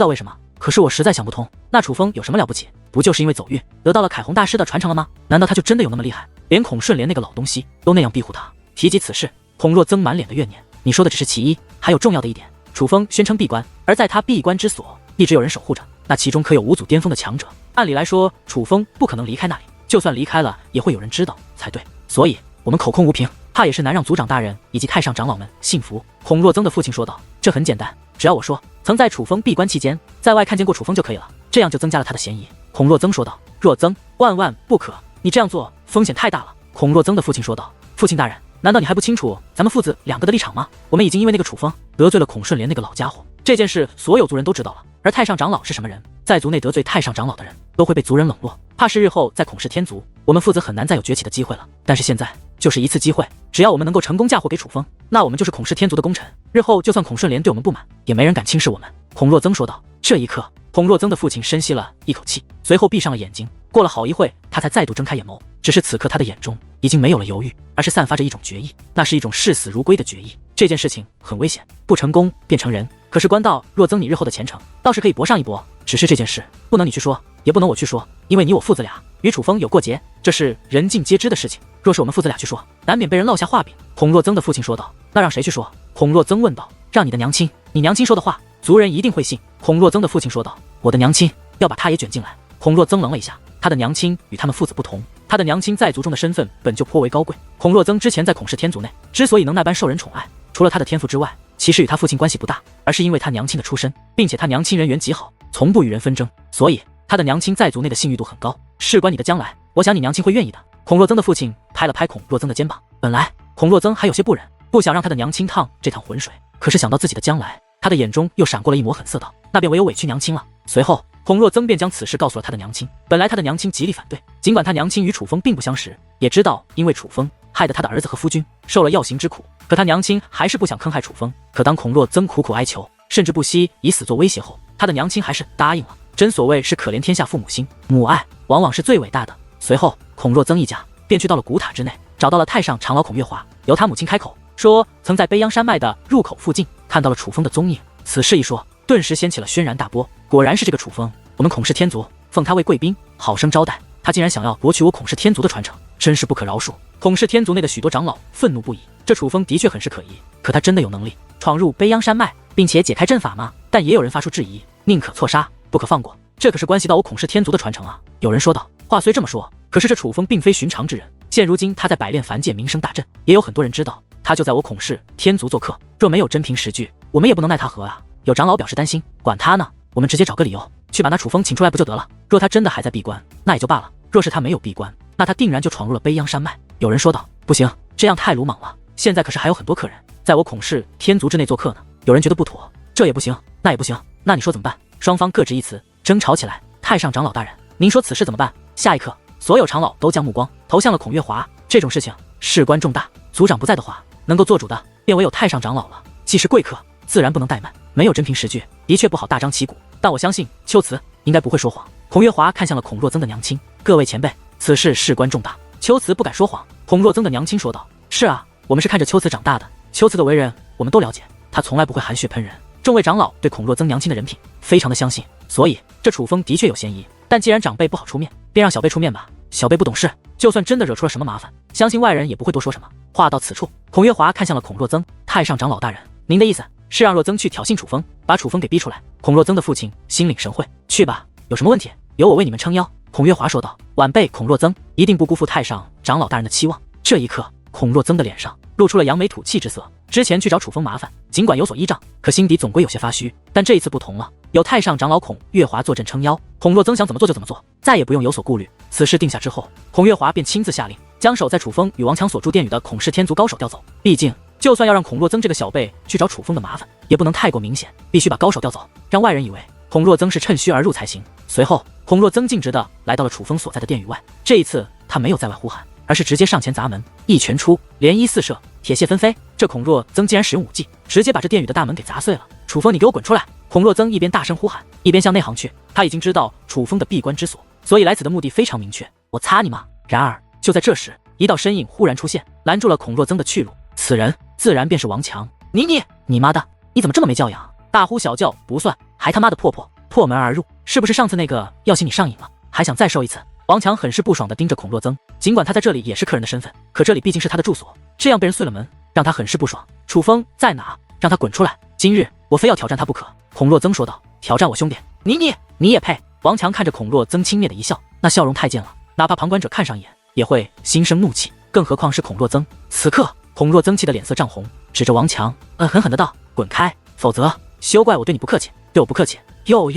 为什么，可是我实在想不通，那楚风有什么了不起？不就是因为走运得到了凯红大师的传承了吗？难道他就真的有那么厉害，连孔顺莲那个老东西都那样庇护他？提及此事，孔洛曾满脸的怨念。你说的只是其一，还有重要的一点，楚风宣称闭关，而在他闭关之所一直有人守护着，那其中可有5祖巅峰的强者。按理来说，楚风不可能离开那里，就算离开了也会有人知道才对。所以我们口空无凭，怕也是难让族长大人以及太上长老们信服。孔洛曾的父亲说道。这很简单，只要我说曾在楚风闭关期间在外看见过楚风就可以了，这样就增加了他的嫌疑。孔洛曾说道。若曾，万万不可，你这样做风险太大了。孔洛曾的父亲说道。父亲大人，难道你还不清楚咱们父子两个的立场吗？我们已经因为那个楚风得罪了孔顺莲那个老家伙，这件事所有族人都知道了。而太上长老是什么人？在族内得罪太上长老的人都会被族人冷落，怕是日后在孔氏天族，我们父子很难再有崛起的机会了。但是现在就是一次机会，只要我们能够成功嫁祸给楚风，那我们就是孔氏天族的功臣，日后就算孔顺莲对我们不满，也没人敢轻视我们。孔洛曾说道。这一刻，孔洛曾的父亲深吸了一口气，随后闭上了眼睛。过了好一会，他才再度睁开眼眸，只是此刻他的眼中已经没有了犹豫，而是散发着一种决意，那是一种视死如归的决意。这件事情很危险，不成功便成仁，可是关到若曾你日后的前程，倒是可以搏上一搏。只是这件事不能你去说，也不能我去说，因为你我父子俩与楚风有过节，这是人尽皆知的事情。若是我们父子俩去说，难免被人落下话柄。孔洛曾的父亲说道。那让谁去说？孔洛曾问道。让你的娘亲，你娘亲说的话，族人一定会信。孔洛曾的父亲说道。我的娘亲，要把他也卷进来。孔洛曾愣了一下，他的娘亲与他们父子不同，他的娘亲在族中的身份本就颇为高贵。孔洛曾之前在孔氏天族内之所以能那般受人宠爱，除了他的天赋之外，其实与他父亲关系不大，而是因为他娘亲的出身，并且他娘亲人缘极好，从不与人纷争，所以他的娘亲在族内的信誉度很高。事关你的将来，我想你娘亲会愿意的。孔洛曾的父亲拍了拍孔洛曾的肩膀，本来孔洛曾还有些不忍，不想让他的娘亲趟这趟浑水，可是想到自己的将来，他的眼中又闪过了一抹狠色道，那便唯有委屈娘亲了。随后孔洛曾便将此事告诉了他的娘亲。本来他的娘亲极力反对，尽管他娘亲与楚风并不相识，也知道因为楚风害得他的儿子和夫君受了药刑之苦，可他娘亲还是不想坑害楚风。可当孔洛曾苦苦哀求，甚至不惜以死作威胁后，他的娘亲还是答应了。真所谓是可怜天下父母心，母爱往往是最伟大的。随后孔洛曾一家便去到了古塔之内，找到了太上长老孔月华，由他母亲开口说曾在北阳山脉的入口附近看到了楚风的踪影。此事一说，顿时掀起了轩然大波。果然是这个楚风，我们孔氏天族奉他为贵宾，好生招待他，竟然想要夺取我孔氏天族的传承，真是不可饶恕。孔氏天族内的许多长老愤怒不已，这楚风的确很是可疑，可他真的有能力闯入北阳山脉并且解开阵法吗？但也有人发出质疑，宁可错杀不可放过，这可是关系到我孔氏天族的传承啊。有人说道。话虽这么说，可是这楚风并非寻常之人，现如今他在百炼凡界名声大振，也有很多人知道他就在我孔氏天族做客，若没有真凭实据，我们也不能奈他何啊。有长老表示担心，管他呢，我们直接找个理由去把那楚风请出来不就得了？若他真的还在闭关，那也就罢了，若是他没有闭关，那他定然就闯入了北阳山脉。有人说道。不行，这样太鲁莽了，现在可是还有很多客人在我孔氏天族之内做客呢。有人觉得不妥，这也不行，那也不行，那你说怎么办？双方各执一词，争吵起来。太上长老大人，您说此事怎么办？下一刻，所有长老都将目光投向了孔月华。这种事情事关重大，族长不在的话，能够做主的便唯有太上长老了。既是贵客，自然不能怠慢，没有真凭实据，的确不好大张旗鼓。但我相信秋瓷应该不会说谎。孔月华看向了孔洛曾的娘亲，各位前辈，此事事关重大，秋瓷不敢说谎。孔若增的娘亲说道：“是啊，我们是看着秋瓷长大的，秋瓷的为人我们都了解，她从来不会含血喷人。”众位长老对孔若增娘亲的人品非常的相信，所以这楚风的确有嫌疑。但既然长辈不好出面，便让小辈出面吧。小辈不懂事，就算真的惹出了什么麻烦，相信外人也不会多说什么。话到此处，孔月华看向了孔若增：“太上长老大人，您的意思是让若增去挑衅楚风，把楚风给逼出来？”孔若增的父亲心领神会：“去吧，有什么问题，由我为你们撑腰。”孔月华说道：“晚辈孔若增一定不辜负太上长老大人的期望。”这一刻，孔若增的脸上露出了扬眉吐气之色。之前去找楚风麻烦，尽管有所依仗，可心底总归有些发虚。但这一次不同了，有太上长老孔月华坐镇撑腰，孔若增想怎么做就怎么做，再也不用有所顾虑。此事定下之后，孔月华便亲自下令，将守在楚风与王强所住殿宇的孔氏天族高手调走。毕竟，就算要让孔若增这个小辈去找楚风的麻烦，也不能太过明显，必须把高手调走，让外人以为孔若增是趁虚而入才行。随后，孔若增径直的来到了楚风所在的殿宇外。这一次，他没有在外呼喊，而是直接上前砸门，一拳出，涟漪四射，铁屑纷飞。这孔若增竟然使用武技，直接把这殿宇的大门给砸碎了。楚风，你给我滚出来！孔若增一边大声呼喊，一边向内行去。他已经知道楚风的闭关之所，所以来此的目的非常明确。我擦你妈！然而就在这时，一道身影忽然出现，拦住了孔若增的去路。此人自然便是王强。你妈的，你怎么这么没教养？大呼小叫不算，还他妈的破门而入，是不是上次那个药性你上瘾了，还想再受一次？王强很是不爽地盯着孔若增，尽管他在这里也是客人的身份，可这里毕竟是他的住所，这样被人碎了门，让他很是不爽。楚风在哪？让他滚出来！今日我非要挑战他不可。孔若增说道：“挑战我兄弟？你也配？”王强看着孔若增轻蔑的一笑，那笑容太贱了，哪怕旁观者看上一眼也会心生怒气，更何况是孔若增。此刻，孔若增气得脸色涨红，指着王强，狠狠的道：“滚开，否则休怪我对你不客气。”对我不客气？哟，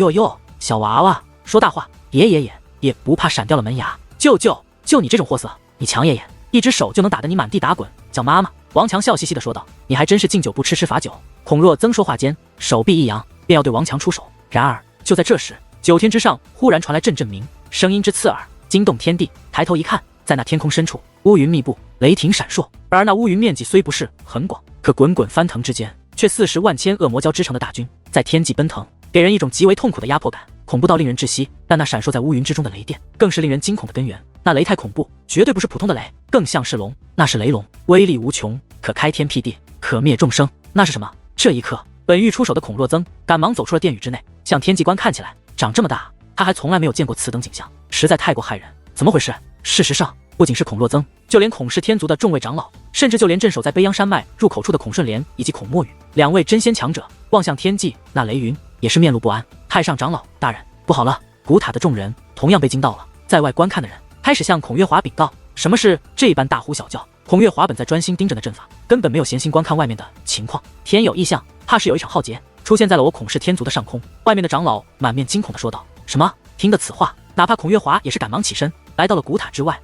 小娃娃说大话，也不怕闪掉了门牙？就你这种货色，你强爷爷一只手就能打得你满地打滚，叫妈妈！王强笑嘻嘻地说道：“你还真是敬酒不吃罚酒。”孔若增说话间，手臂一扬，便要对王强出手。然而就在这时，九天之上忽然传来阵阵鸣，声音之刺耳，惊动天地。抬头一看，在那天空深处，乌云密布，雷霆闪烁。而那乌云面积虽不是很广，可滚滚翻腾之间，却40万千恶魔蛟织成的大军在天际奔腾，给人一种极为痛苦的压迫感，恐怖到令人窒息。但那闪烁在乌云之中的雷电，更是令人惊恐的根源。那雷太恐怖，绝对不是普通的雷，更像是龙。那是雷龙，威力无穷，可开天辟地，可灭众生。那是什么？这一刻，本欲出手的孔若增赶忙走出了殿宇之内，向天际观看起来。长这么大，他还从来没有见过此等景象，实在太过骇人。怎么回事？事实上，不仅是孔若增，就连孔氏天族的众位长老，甚至就连镇守在卑阳山脉入口处的孔顺莲以及孔墨雨两位真仙强者，望向天际那雷云，也是面露不安。太上长老大人，不好了！古塔的众人同样被惊到了，在外观看的人开始向孔月华禀告，什么事这般大呼小叫？孔月华本在专心盯着那阵法，根本没有闲心观看外面的情况。天有异象，怕是有一场浩劫出现在了我孔氏天族的上空。外面的长老满面惊恐地说道：“什么？”听得此话，哪怕孔月华也是赶忙起身，来到了古塔之外。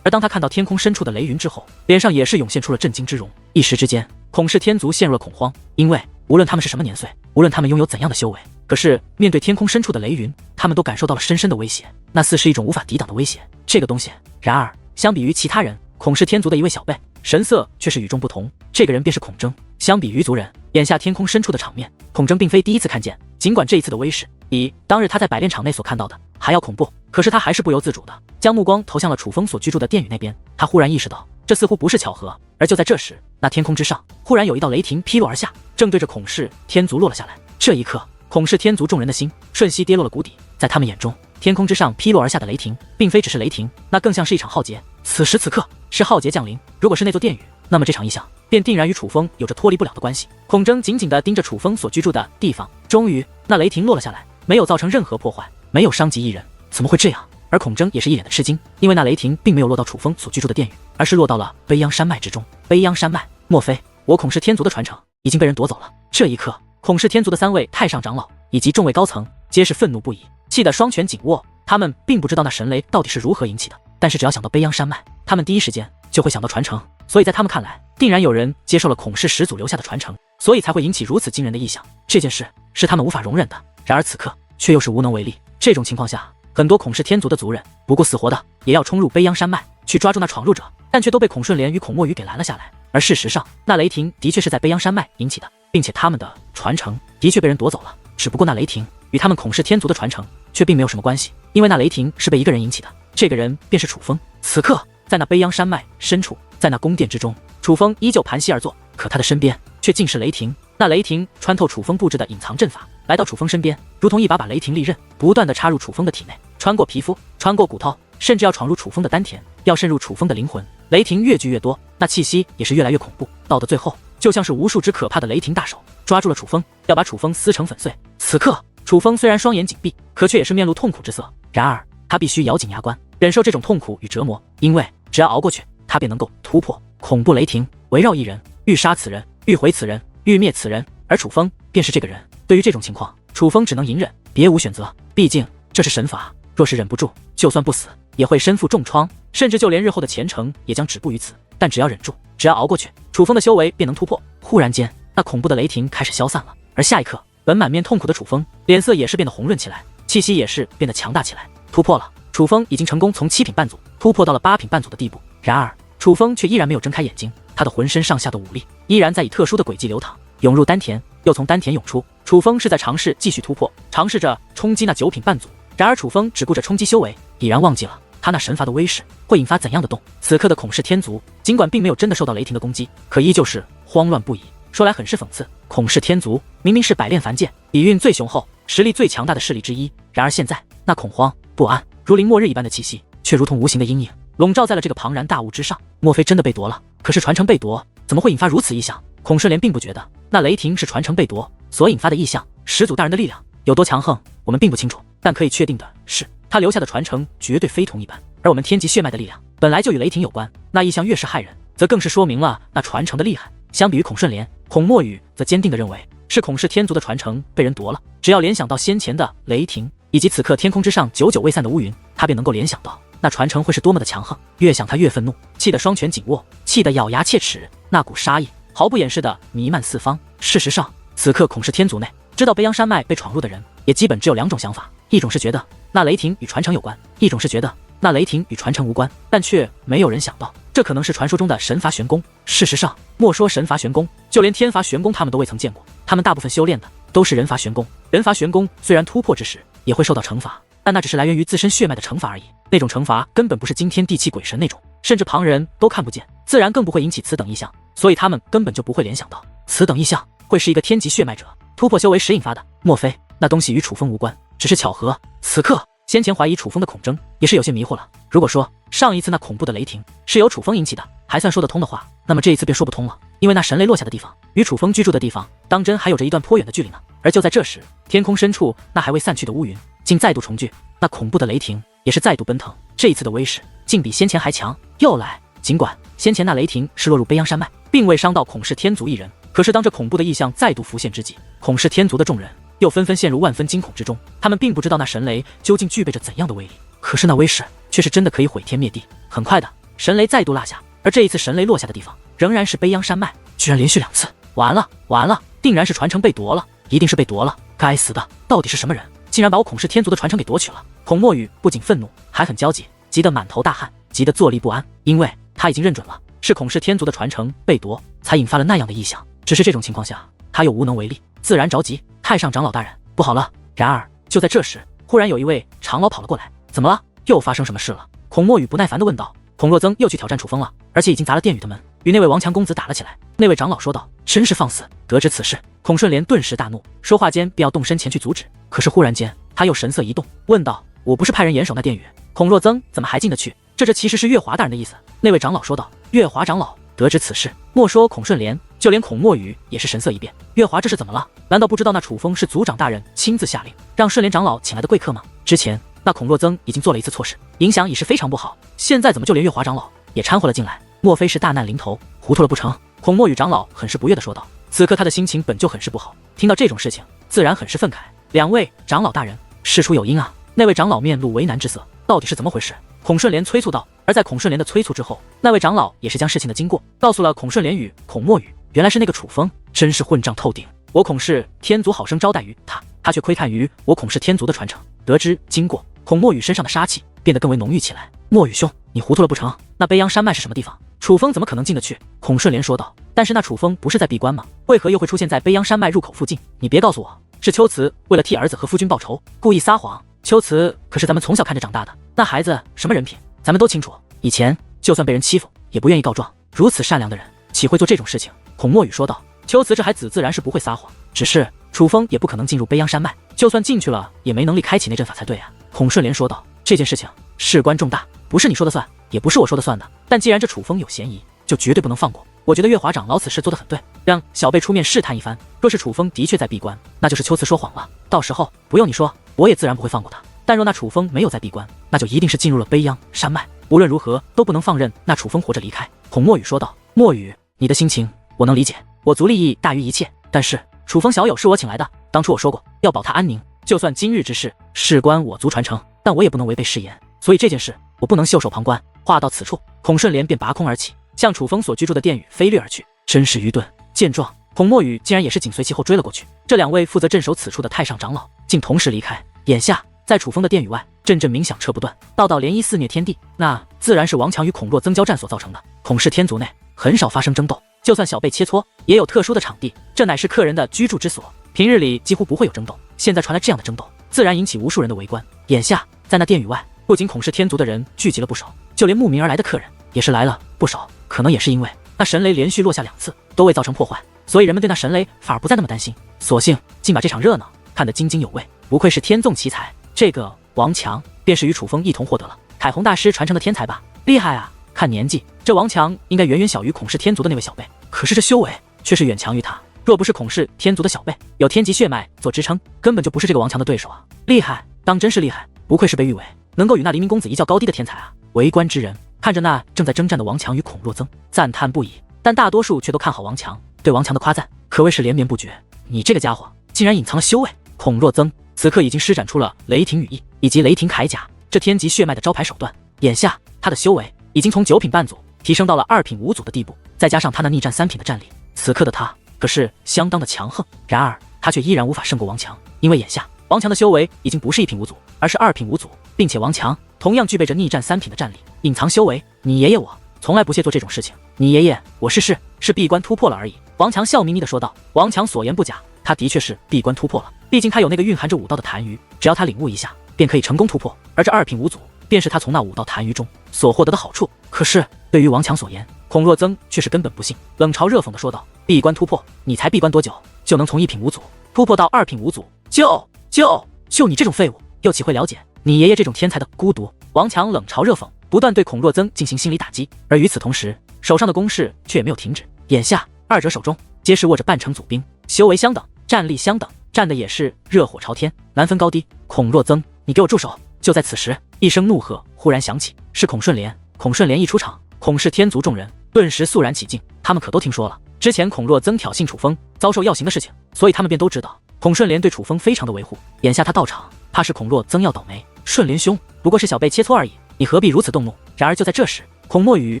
而当他看到天空深处的雷云之后，脸上也是涌现出了震惊之容。一时之间，孔氏天族陷入了恐慌，因为无论他们是什么年岁，无论他们拥有怎样的修为，可是面对天空深处的雷云，他们都感受到了深深的威胁，那似是一种无法抵挡的威胁。这个东西，然而相比于其他人，孔氏天族的一位小辈神色却是与众不同。这个人便是孔征。相比于族人，眼下天空深处的场面，孔征并非第一次看见。尽管这一次的威势比当日他在百炼场内所看到的还要恐怖，可是他还是不由自主的将目光投向了楚风所居住的殿宇那边。他忽然意识到，这似乎不是巧合。而就在这时，那天空之上忽然有一道雷霆劈落而下，正对着孔氏天族落了下来。这一刻，孔氏天族众人的心瞬息跌落了谷底。在他们眼中，天空之上劈落而下的雷霆，并非只是雷霆，那更像是一场浩劫。此时此刻，是浩劫降临。如果是那座殿宇，那么这场异象便定然与楚风有着脱离不了的关系。孔征紧紧地盯着楚风所居住的地方，终于，那雷霆落了下来，没有造成任何破坏，没有伤及一人。怎么会这样？而孔征也是一脸的吃惊，因为那雷霆并没有落到楚风所居住的殿宇，而是落到了卑阳山脉之中。卑阳山脉，莫非我孔氏天族的传承已经被人夺走了？这一刻，孔氏天族的3位太上长老以及众位高层皆是愤怒不已，气得双拳紧握。他们并不知道那神雷到底是如何引起的，但是只要想到卑阳山脉，他们第一时间就会想到传承。所以在他们看来，定然有人接受了孔氏始祖留下的传承，所以才会引起如此惊人的异象。这件事是他们无法容忍的，然而此刻却又是无能为力。这种情况下，很多孔氏天族的族人不顾死活的也要冲入卑阳山脉去抓住那闯入者，但却都被孔顺莲与孔墨雨给拦了下来。而事实上，那雷霆的确是在卑阳山脉引起的，并且他们的传承的确被人夺走了。只不过那雷霆与他们孔氏天族的传承却并没有什么关系，因为那雷霆是被一个人引起的，这个人便是楚风。此刻在那卑央山脉深处，在那宫殿之中，楚风依旧盘膝而坐，可他的身边却尽是雷霆。那雷霆穿透楚风布置的隐藏阵法，来到楚风身边，如同一把把雷霆利刃，不断的插入楚风的体内，穿过皮肤，穿过骨头，甚至要闯入楚风的丹田，要渗入楚风的灵魂。雷霆越聚越多，那气息也是越来越恐怖，到的最后，就像是无数只可怕的雷霆大手抓住了楚风，要把楚风撕成粉碎。此刻，楚风虽然双眼紧闭，可却也是面露痛苦之色。然而，他必须咬紧牙关，忍受这种痛苦与折磨，因为只要熬过去，他便能够突破。恐怖雷霆围绕一人，欲杀此人，欲毁此人，欲灭此人，而楚风便是这个人。对于这种情况，楚风只能隐忍，别无选择。毕竟这是神法，若是忍不住，就算不死，也会身负重创，甚至就连日后的前程也将止步于此。但只要忍住，只要熬过去，楚风的修为便能突破。忽然间，那恐怖的雷霆开始消散了，而下一刻，本满面痛苦的楚风脸色也是变得红润起来，气息也是变得强大起来。突破了，楚风已经成功从7品半祖突破到了8品半祖的地步。然而，楚风却依然没有睁开眼睛，他的浑身上下的武力依然在以特殊的轨迹流淌，涌入丹田，又从丹田涌出。楚风是在尝试继续突破，尝试着冲击那9品半祖。然而楚风只顾着冲击修为，已然忘记了他那神罚的威势会引发怎样的动。此刻的孔氏天族尽管并没有真的受到雷霆的攻击，可依旧是慌乱不已。说来很是讽刺，孔氏天族明明是百炼凡剑，底蕴最雄厚，实力最强大的势力之一，然而现在那恐慌不安如临末日一般的气息，却如同无形的阴影笼罩在了这个庞然大物之上。莫非真的被夺了？可是传承被夺怎么会引发如此异象？孔顺莲并不觉得那雷霆是传承被夺所引发的异象，始祖大人的力量有多强横，我们并不清楚，但可以确定的是，他留下的传承绝对非同一般。而我们天极血脉的力量本来就与雷霆有关，那异象越是骇人，则更是说明了那传承的厉害。相比于孔顺莲，孔墨雨则坚定地认为是孔氏天族的传承被人夺了。只要联想到先前的雷霆以及此刻天空之上久久未散的乌云，他便能够联想到那传承会是多么的强横。越想他越愤怒，气得双拳紧握，气得咬牙切齿，那股杀意毫不掩饰地弥漫四方。事实上，此刻孔氏天族内知道卑阳山脉被闯入的人，也基本只有2种想法：一种是觉得那雷霆与传承有关，一种是觉得那雷霆与传承无关。但却没有人想到，这可能是传说中的神罚玄功。事实上，莫说神罚玄功，就连天罚玄功他们都未曾见过。他们大部分修炼的都是人罚玄功。人罚玄功虽然突破之时也会受到惩罚，但那只是来源于自身血脉的惩罚而已。那种惩罚根本不是惊天地泣鬼神那种，甚至旁人都看不见，自然更不会引起此等异象。所以他们根本就不会联想到此等异象会是一个天级血脉者突破修为时引发的。莫非那东西与楚风无关，只是巧合？此刻先前怀疑楚风的孔征也是有些迷惑了。如果说上一次那恐怖的雷霆是由楚风引起的，还算说得通的话，那么这一次便说不通了。因为那神雷落下的地方与楚风居住的地方当真还有着一段颇远的距离呢。而就在这时，天空深处那还未散去的乌云竟再度重聚，那恐怖的雷霆也是再度奔腾。这一次的威势竟比先前还强，又来。尽管先前那雷霆是落入卑阳山脉，并未伤到孔氏天族一人，可是当这恐怖的异象再度浮现之际，孔氏天族的众人又纷纷陷入万分惊恐之中。他们并不知道那神雷究竟具备着怎样的威力，可是那威势却是真的可以毁天灭地。很快的，神雷再度落下，而这一次神雷落下的地方仍然是卑阳山脉，居然连续2次。完了完了，定然是传承被夺了，一定是被夺了。该死的，到底是什么人，竟然把我孔氏天族的传承给夺取了？孔墨雨不仅愤怒，还很焦急，急得满头大汗，急得坐立不安，因为他已经认准了是孔氏天族的传承被夺，才引发了那样的异象。只是这种情况下，他又无能为力，自然着急。太上长老大人，不好了！然而就在这时，忽然有一位长老跑了过来。怎么了？又发生什么事了？孔墨雨不耐烦地问道。孔若增又去挑战楚风了，而且已经砸了殿宇的门，与那位王强公子打了起来。那位长老说道：“真是放肆！”得知此事，孔顺莲顿时大怒，说话间便要动身前去阻止。可是忽然间，他又神色一动，问道：“我不是派人严守那殿宇，孔若增怎么还进得去？这其实是月华大人的意思。”那位长老说道。月华长老得知此事，莫说孔顺莲，就连孔墨雨也是神色一变。月华这是怎么了？难道不知道那楚风是族长大人亲自下令让顺莲长老请来的贵客吗？之前那孔若增已经做了一次错事，影响已是非常不好，现在怎么就连月华长老也掺和了进来？莫非是大难临头，糊涂了不成？孔墨雨长老很是不悦地说道。此刻他的心情本就很是不好，听到这种事情自然很是愤慨。2位长老大人，事出有因啊！那位长老面露为难之色，到底是怎么回事？孔顺莲催促道。而在孔顺莲的催促之后，那位长老也是将事情的经过告诉了孔顺莲与孔墨雨。原来是那个楚风，真是混账透顶！我孔氏天族好生招待于他，他却窥探于我孔氏天族的传承。得知经过，孔墨雨身上的杀气变得更为浓郁起来。墨雨兄，你糊涂了不成？那卑阳山脉是什么地方？楚风怎么可能进得去？孔顺莲说道。但是那楚风不是在闭关吗？为何又会出现在卑阳山脉入口附近？你别告诉我是秋瓷为了替儿子和夫君报仇，故意撒谎。秋瓷可是咱们从小看着长大的，那孩子什么人品咱们都清楚。以前就算被人欺负，也不愿意告状。如此善良的人，岂会做这种事情？孔墨雨说道。秋瓷这孩子自然是不会撒谎，只是楚风也不可能进入卑阳山脉，就算进去了，也没能力开启那阵法才对啊。孔顺莲说道。这件事情事关重大，不是你说的算，也不是我说的算的。但既然这楚风有嫌疑，就绝对不能放过。我觉得月华长老此事做得很对，让小辈出面试探一番。若是楚风的确在闭关，那就是秋瓷说谎了。到时候不用你说，我也自然不会放过他。但若那楚风没有在闭关，那就一定是进入了卑阳山脉。无论如何都不能放任那楚风活着离开。孔墨雨说道。墨雨，你的心情我能理解，我族利益大于一切。但是楚风小友是我请来的，当初我说过要保他安宁，就算今日之事事关我族传承，但我也不能违背誓言，所以这件事我不能袖手旁观。话到此处，孔顺莲便拔空而起，向楚风所居住的殿宇飞掠而去，真是愚钝。见状，孔墨雨竟然也是紧随其后追了过去。这两位负责镇守此处的太上长老竟同时离开。眼下在楚风的殿宇外，阵阵鸣响彻不断，道道涟漪肆虐天地，那自然是王强与孔若增交战所造成的。孔氏天族内很少发生争斗，就算小辈切磋，也有特殊的场地，这乃是客人的居住之所，平日里几乎不会有争斗。现在传来这样的争斗，自然引起无数人的围观。眼下在那殿宇外，不仅孔氏天族的人聚集了不少，就连慕名而来的客人也是来了不少。可能也是因为那神雷连续落下2次都未造成破坏，所以人们对那神雷反而不再那么担心，索性竟把这场热闹看得津津有味。不愧是天纵奇才，这个王强便是与楚风一同获得了凯鸿大师传承的天才吧？厉害啊！看年纪，这王强应该远远小于孔氏天族的那位小辈，可是这修为却是远强于他。若不是孔氏天族的小辈有天级血脉做支撑，根本就不是这个王强的对手啊！厉害，当真是厉害，不愧是被誉为能够与那黎明公子一较高低的天才啊！围观之人看着那正在征战的王强与孔若增，赞叹不已，但大多数却都看好王强，对王强的夸赞可谓是连绵不绝。你这个家伙竟然隐藏了修为！孔若增此刻已经施展出了雷霆羽翼以及雷霆铠甲这天级血脉的招牌手段，眼下他的修为已经从9品半祖提升到了2品5祖的地步，再加上他那逆战3品的战力，此刻的他可是相当的强横。然而他却依然无法胜过王强，因为眼下王强的修为已经不是1品5祖，而是2品5祖，并且王强同样具备着逆战3品的战力。隐藏修为，你爷爷我从来不屑做这种事情。你爷爷我是闭关突破了而已。王强笑眯眯地说道。王强所言不假，他的确是闭关突破了，毕竟他有那个蕴含着武道的痰盂，只要他领悟一下便可以成功突破，而这2品5祖便是他从那武道痰盂中所获得的好处。可是对于王强所言，孔若增却是根本不信，冷嘲热讽地说道。闭关突破，你才闭关多久就能从1品5祖突破到2品5祖？就你这种废物，又岂会了解你爷爷这种天才的孤独？王强冷嘲热讽，不断对孔若增进行心理打击，而与此同时，手上的攻势却也没有停止。眼下二者手中皆是握着半成祖兵，修为相等，战力相等，战的也是热火朝天，难分高低。孔若增，你给我住手！就在此时，一声怒喝忽然响起，是孔顺莲。孔顺莲一出场，孔氏天族众人顿时肃然起敬，他们可都听说了之前孔若增挑衅楚风遭受药刑的事情，所以他们便都知道孔顺莲对楚风非常的维护。眼下他到场，怕是孔若增要倒霉。顺莲兄，不过是小辈切磋而已，你何必如此动怒？然而就在这时，孔墨雨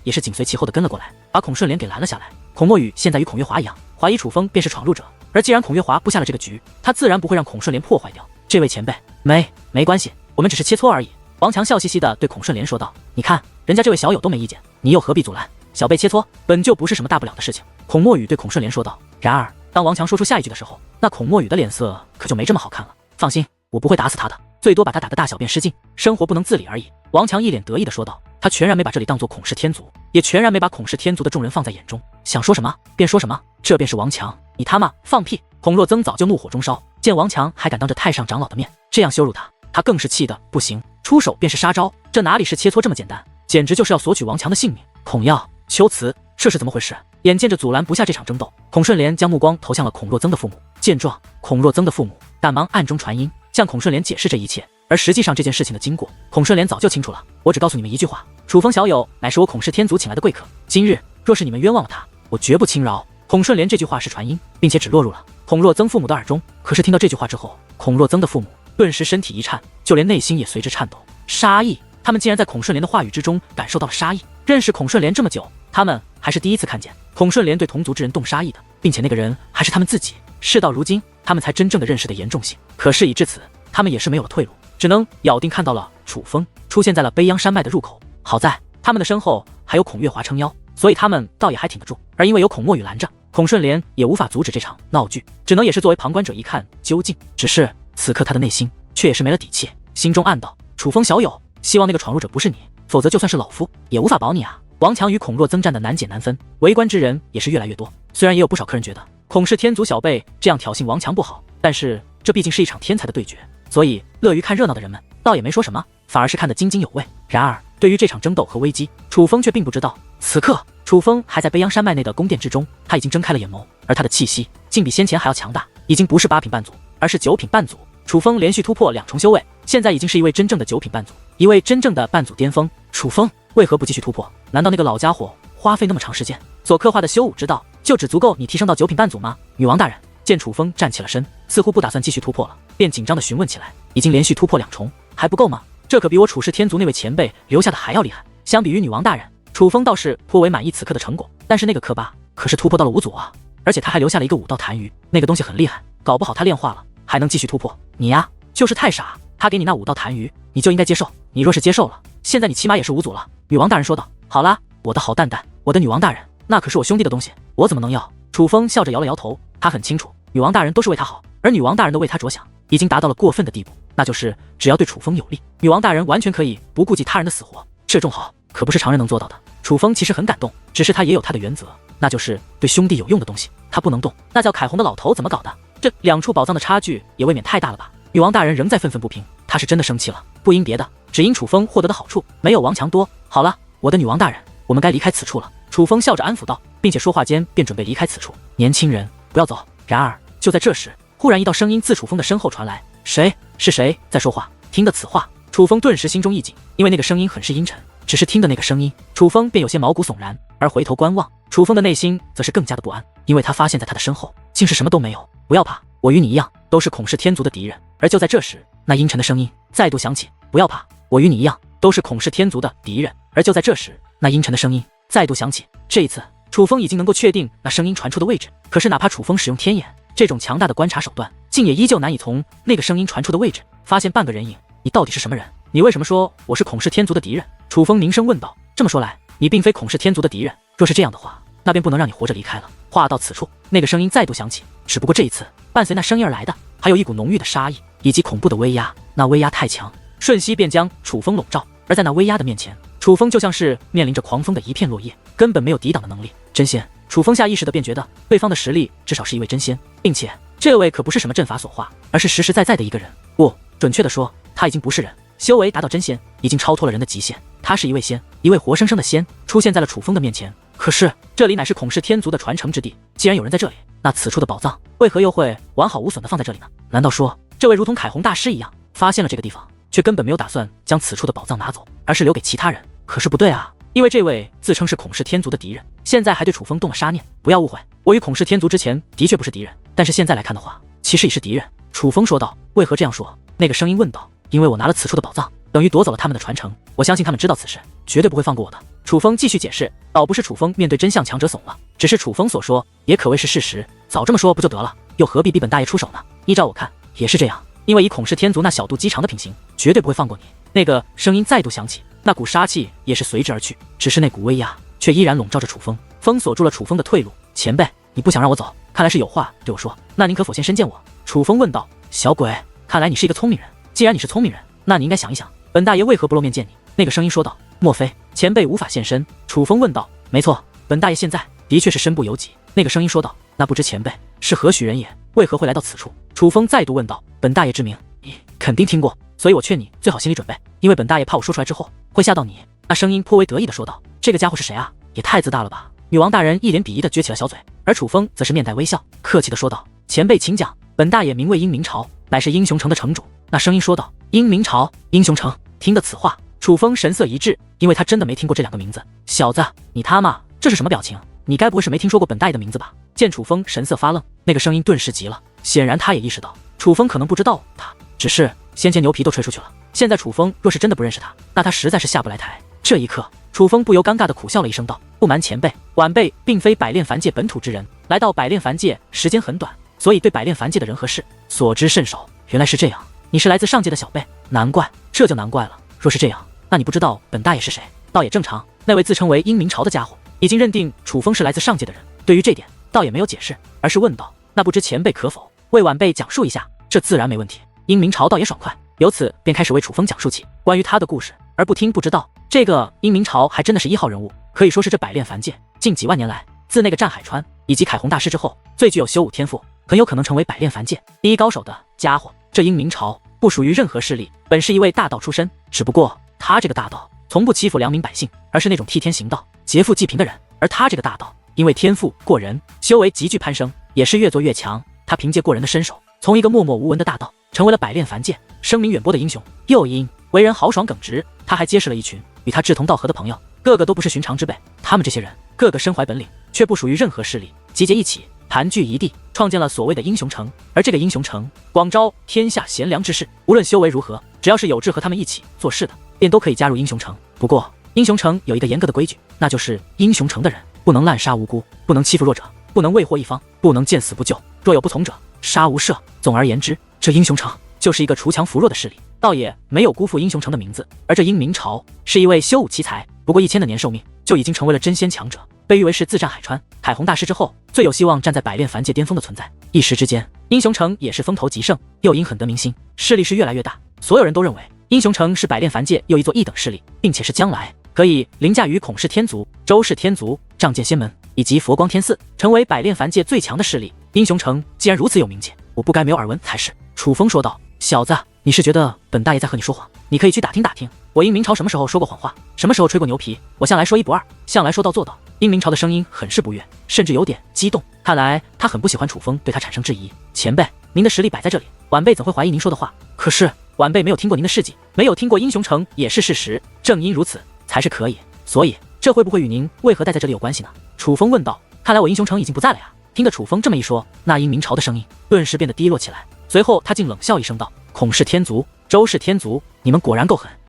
也是紧随其后的跟了过来，把孔顺莲给拦了下来。孔墨雨现在与孔月华一样，怀疑楚风便是闯入者，而既然孔月华布下了这个局，他自然不会让孔顺莲破坏掉。这位前辈，没关系，我们只是切磋而已。王强笑嘻嘻地对孔顺莲说道。你看人家这位小友都没意见，你又何必阻拦？小辈切磋本就不是什么大不了的事情。孔墨雨对孔顺莲说道。然而当王强说出下一句的时候，那孔墨雨的脸色可就没这么好看了。放心，我不会打死他的，最多把他打个大小便失禁，生活不能自理而已。王强一脸得意地说道。他全然没把这里当作孔氏天族，也全然没把孔氏天族的众人放在眼中，想说什么便说什么，这便是王强。你他妈放屁！孔若增早就怒火中烧，见王强还敢当着太上长老的面这样羞辱他，他更是气得不行，出手便是杀招。这哪里是切磋这么简单，简直就是要索取王强的性命。孔耀、秋瓷，这是怎么回事？眼见着阻拦不下这场争斗，孔顺莲将目光投向了孔若增的父母。见状，孔若增的父母赶忙暗中传音向孔顺莲解释这一切。而实际上这件事情的经过，孔顺莲早就清楚了。我只告诉你们一句话，楚风小友乃是我孔氏天族请来的贵客，今日若是你们冤枉了他，我绝不轻饶。孔顺莲这句话是传音，并且只落入了孔若增父母的耳中。可是听到这句话之后，孔若增的父母顿时身体一颤，就连内心也随之颤抖。杀意，他们竟然在孔顺莲的话语之中感受到了杀意。认识孔顺莲这么久，他们还是第一次看见孔顺莲对同族之人动杀意的，并且那个人还是他们自己。事到如今，他们才真正的认识的严重性。可是已至此，他们也是没有了退路，只能咬定看到了楚风出现在了卑阳山脉的入口。好在他们的身后还有孔月华撑腰，所以他们倒也还挺得住。而因为有孔墨雨拦着，孔顺莲也无法阻止这场闹剧，只能也是作为旁观者一看究竟。只是此刻他的内心却也是没了底气，心中暗道：楚风小友，希望那个闯入者不是你，否则就算是老夫也无法保你啊。王强与孔若增战的难解难分，围观之人也是越来越多。虽然也有不少客人觉得孔氏天族小辈这样挑衅王强不好，但是这毕竟是一场天才的对决，所以乐于看热闹的人们倒也没说什么，反而是看得津津有味。然而对于这场争斗和危机，楚风却并不知道。此刻楚风还在卑阳山脉内的宫殿之中，他已经睁开了眼眸，而他的气息竟比先前还要强大，已经不是8品半祖，而是9品半祖。楚风连续突破2重修为，现在已经是一位真正的9品半祖，一位真正的半祖巅峰。楚风为何不继续突破？难道那个老家伙花费那么长时间所刻画的修武之道，就只足够你提升到9品半祖吗？女王大人见楚风站起了身，似乎不打算继续突破了，便紧张地询问起来：已经连续突破2重，还不够吗？这可比我楚氏天族那位前辈留下的还要厉害。相比于女王大人，楚风倒是颇为满意此刻的成果，但是那个刻疤可是突破到了5祖啊，而且他还留下了一个武道痰盂，那个东西很厉害，搞不好他炼化了还能继续突破。你呀，就是太傻，他给你那武道痰盂，你就应该接受。你若是接受了，现在你起码也是5祖了。女王大人说道。好啦，我的好蛋蛋，我的女王大人，那可是我兄弟的东西，我怎么能要？楚风笑着摇了摇头，他很清楚，女王大人都是为他好，而女王大人的为他着想已经达到了过分的地步，那就是只要对楚风有利，女王大人完全可以不顾及他人的死活。这种好可不是常人能做到的。楚风其实很感动，只是他也有他的原则，那就是对兄弟有用的东西他不能动。那叫凯红的老头怎么搞的？这2处宝藏的差距也未免太大了吧？女王大人仍在愤愤不平，她是真的生气了，不因别的，只因楚风获得的好处没有王强多。好了，我的女王大人，我们该离开此处了。楚风笑着安抚道，并且说话间便准备离开此处。年轻人，不要走。然而就在这时，忽然一道声音自楚风的身后传来，谁？是谁在说话？听得此话，楚风顿时心中一紧，因为那个声音很是阴沉。只是听的那个声音，楚风便有些毛骨悚然，而回头观望，楚风的内心则是更加的不安，因为他发现在他的身后竟是什么都没有。不要怕，我与你一样，都是孔氏天族的敌人。而就在这时，那阴沉的声音再度响起，不要怕，我与你一样，都是孔氏天族的敌人。而就在这时，那阴沉的声音再度响起，这一次楚风已经能够确定那声音传出的位置，可是哪怕楚风使用天眼这种强大的观察手段，竟也依旧难以从那个声音传出的位置发现半个人影。你到底是什么人？你为什么说我是孔氏天族的敌人？楚风凝声问道。这么说来，你并非孔氏天族的敌人，若是这样的话，那便不能让你活着离开了。话到此处，那个声音再度响起，只不过这一次伴随那声音而来的还有一股浓郁的杀意以及恐怖的威压，那威压太强，瞬息便将楚风笼罩。而在那威压的面前，楚风就像是面临着狂风的一片落叶，根本没有抵挡的能力。真仙，楚风下意识的便觉得对方的实力至少是一位真仙，并且这位可不是什么阵法所化，而是实实在在的一个人。不，准确的说，他已经不是人，修为达到真仙，已经超脱了人的极限。他是一位仙，一位活生生的仙，出现在了楚风的面前。可是这里乃是孔氏天族的传承之地，既然有人在这里，那此处的宝藏为何又会完好无损的放在这里呢？难道说这位如同凯红大师一样，发现了这个地方，却根本没有打算将此处的宝藏拿走，而是留给其他人？可是不对啊，因为这位自称是孔氏天族的敌人，现在还对楚风动了杀念。不要误会，我与孔氏天族之前的确不是敌人，但是现在来看的话，其实已是敌人。楚风说道。为何这样说？那个声音问道。因为我拿了此处的宝藏，等于夺走了他们的传承，我相信他们知道此事，绝对不会放过我的。楚风继续解释，倒不是楚风面对真相强者怂了，只是楚风所说也可谓是事实，早这么说不就得了，又何必逼本大爷出手呢？依照我看也是这样，因为以孔氏天族那小肚鸡肠的品行，绝对不会放过你。那个声音再度响起，那股杀气也是随之而去，只是那股威压却依然笼罩着楚风，封锁住了楚风的退路。前辈，你不想让我走，看来是有话对我说，那您可否先身见我？楚风问道。小鬼，看来你是一个聪明人，既然你是聪明人，那你应该想一想，本大爷为何不露面见你？那个声音说道。莫非前辈无法现身？楚风问道。没错，本大爷现在的确是身不由己。那个声音说道。那不知前辈是何许人也，为何会来到此处？楚风再度问道。本大爷之名你肯定听过，所以我劝你最好心理准备，因为本大爷怕我说出来之后会吓到你。那声音颇为得意的说道。这个家伙是谁啊？也太自大了吧！女王大人一脸鄙夷的撅起了小嘴，而楚风则是面带微笑，客气的说道。前辈请讲，本大爷名为英明朝，乃是英雄城的城主。那声音说道。英明朝，英雄城。听得此话，楚风神色一滞，因为他真的没听过这2个名字。小子，你他妈这是什么表情？你该不会是没听说过本大爷的名字吧？见楚风神色发愣，那个声音顿时急了，显然他也意识到楚风可能不知道他，只是先前牛皮都吹出去了，现在楚风若是真的不认识他，那他实在是下不来台。这一刻，楚风不由尴尬的苦笑了一声道。不瞒前辈，晚辈并非百炼凡界本土之人，来到百炼凡界时间很短，所以对百炼凡界的人和事所知甚少。原来是这样，你是来自上界的小辈，难怪，这就难怪了。若是这样，那你不知道本大爷是谁，倒也正常。那位自称为英明朝的家伙已经认定楚风是来自上界的人，对于这点倒也没有解释，而是问道。那不知前辈可否为晚辈讲述一下？这自然没问题。英明朝倒也爽快，由此便开始为楚风讲述起关于他的故事。而不听不知道，这个英明朝还真的是1号人物，可以说是这百炼凡界近几万年来，自那个战海川以及凯宏大师之后，最具有修武天赋，很有可能成为百炼凡界第一高手的家伙。这英明朝不属于任何势力，本是一位大道出身，只不过他这个大道从不欺负良民百姓，而是那种替天行道、劫富济贫的人。而他这个大道，因为天赋过人，修为急剧攀升，也是越做越强。他凭借过人的身手，从一个默默无闻的大道，成为了百炼凡界声名远播的英雄。又因为人豪爽耿直，他还结识了一群与他志同道合的朋友，个个都不是寻常之辈。他们这些人个个身怀本领，却不属于任何势力，集结一起，盘踞一地，创建了所谓的英雄城。而这个英雄城广招天下贤良之士，无论修为如何，只要是有志和他们一起做事的，便都可以加入英雄城。不过英雄城有一个严格的规矩，那就是英雄城的人不能滥杀无辜，不能欺负弱者，不能为祸一方，不能见死不救，若有不从者，杀无赦。总而言之，这英雄城就是一个锄强扶弱的势力，倒也没有辜负英雄城的名字。而这英明朝是一位修武奇才，不过1000的年寿命，就已经成为了真仙强者，被誉为是自战海川、凯宏大师之后最有希望站在百炼凡界巅峰的存在。一时之间，英雄城也是风头极盛，又因很得民心，势力是越来越大。所有人都认为英雄城是百炼凡界又一座一等势力，并且是将来可以凌驾于孔氏天族、周氏天族、仗剑仙门以及佛光天寺，成为百炼凡界最强的势力。英雄城既然如此有名气，我不该没有耳闻才是。楚风说道：“小子，你是觉得本大爷在和你说谎？你可以去打听打听，我英明朝什么时候说过谎话，什么时候吹过牛皮？我向来说一不二，向来说到做到。”英明朝的声音很是不悦，甚至有点激动。看来他很不喜欢楚风对他产生质疑。前辈，您的实力摆在这里，晚辈怎会怀疑您说的话？可是晚辈没有听过您的事迹，没有听过英雄城也是事实，正因如此才是可以。所以这会不会与您为何待在这里有关系呢？楚风问道。看来我英雄城已经不在了呀。听着楚风这么一说，那英明朝的声音顿时变得低落起来，随后他竟冷笑一声道：“孔氏天族、周氏天族，你们果然够狠。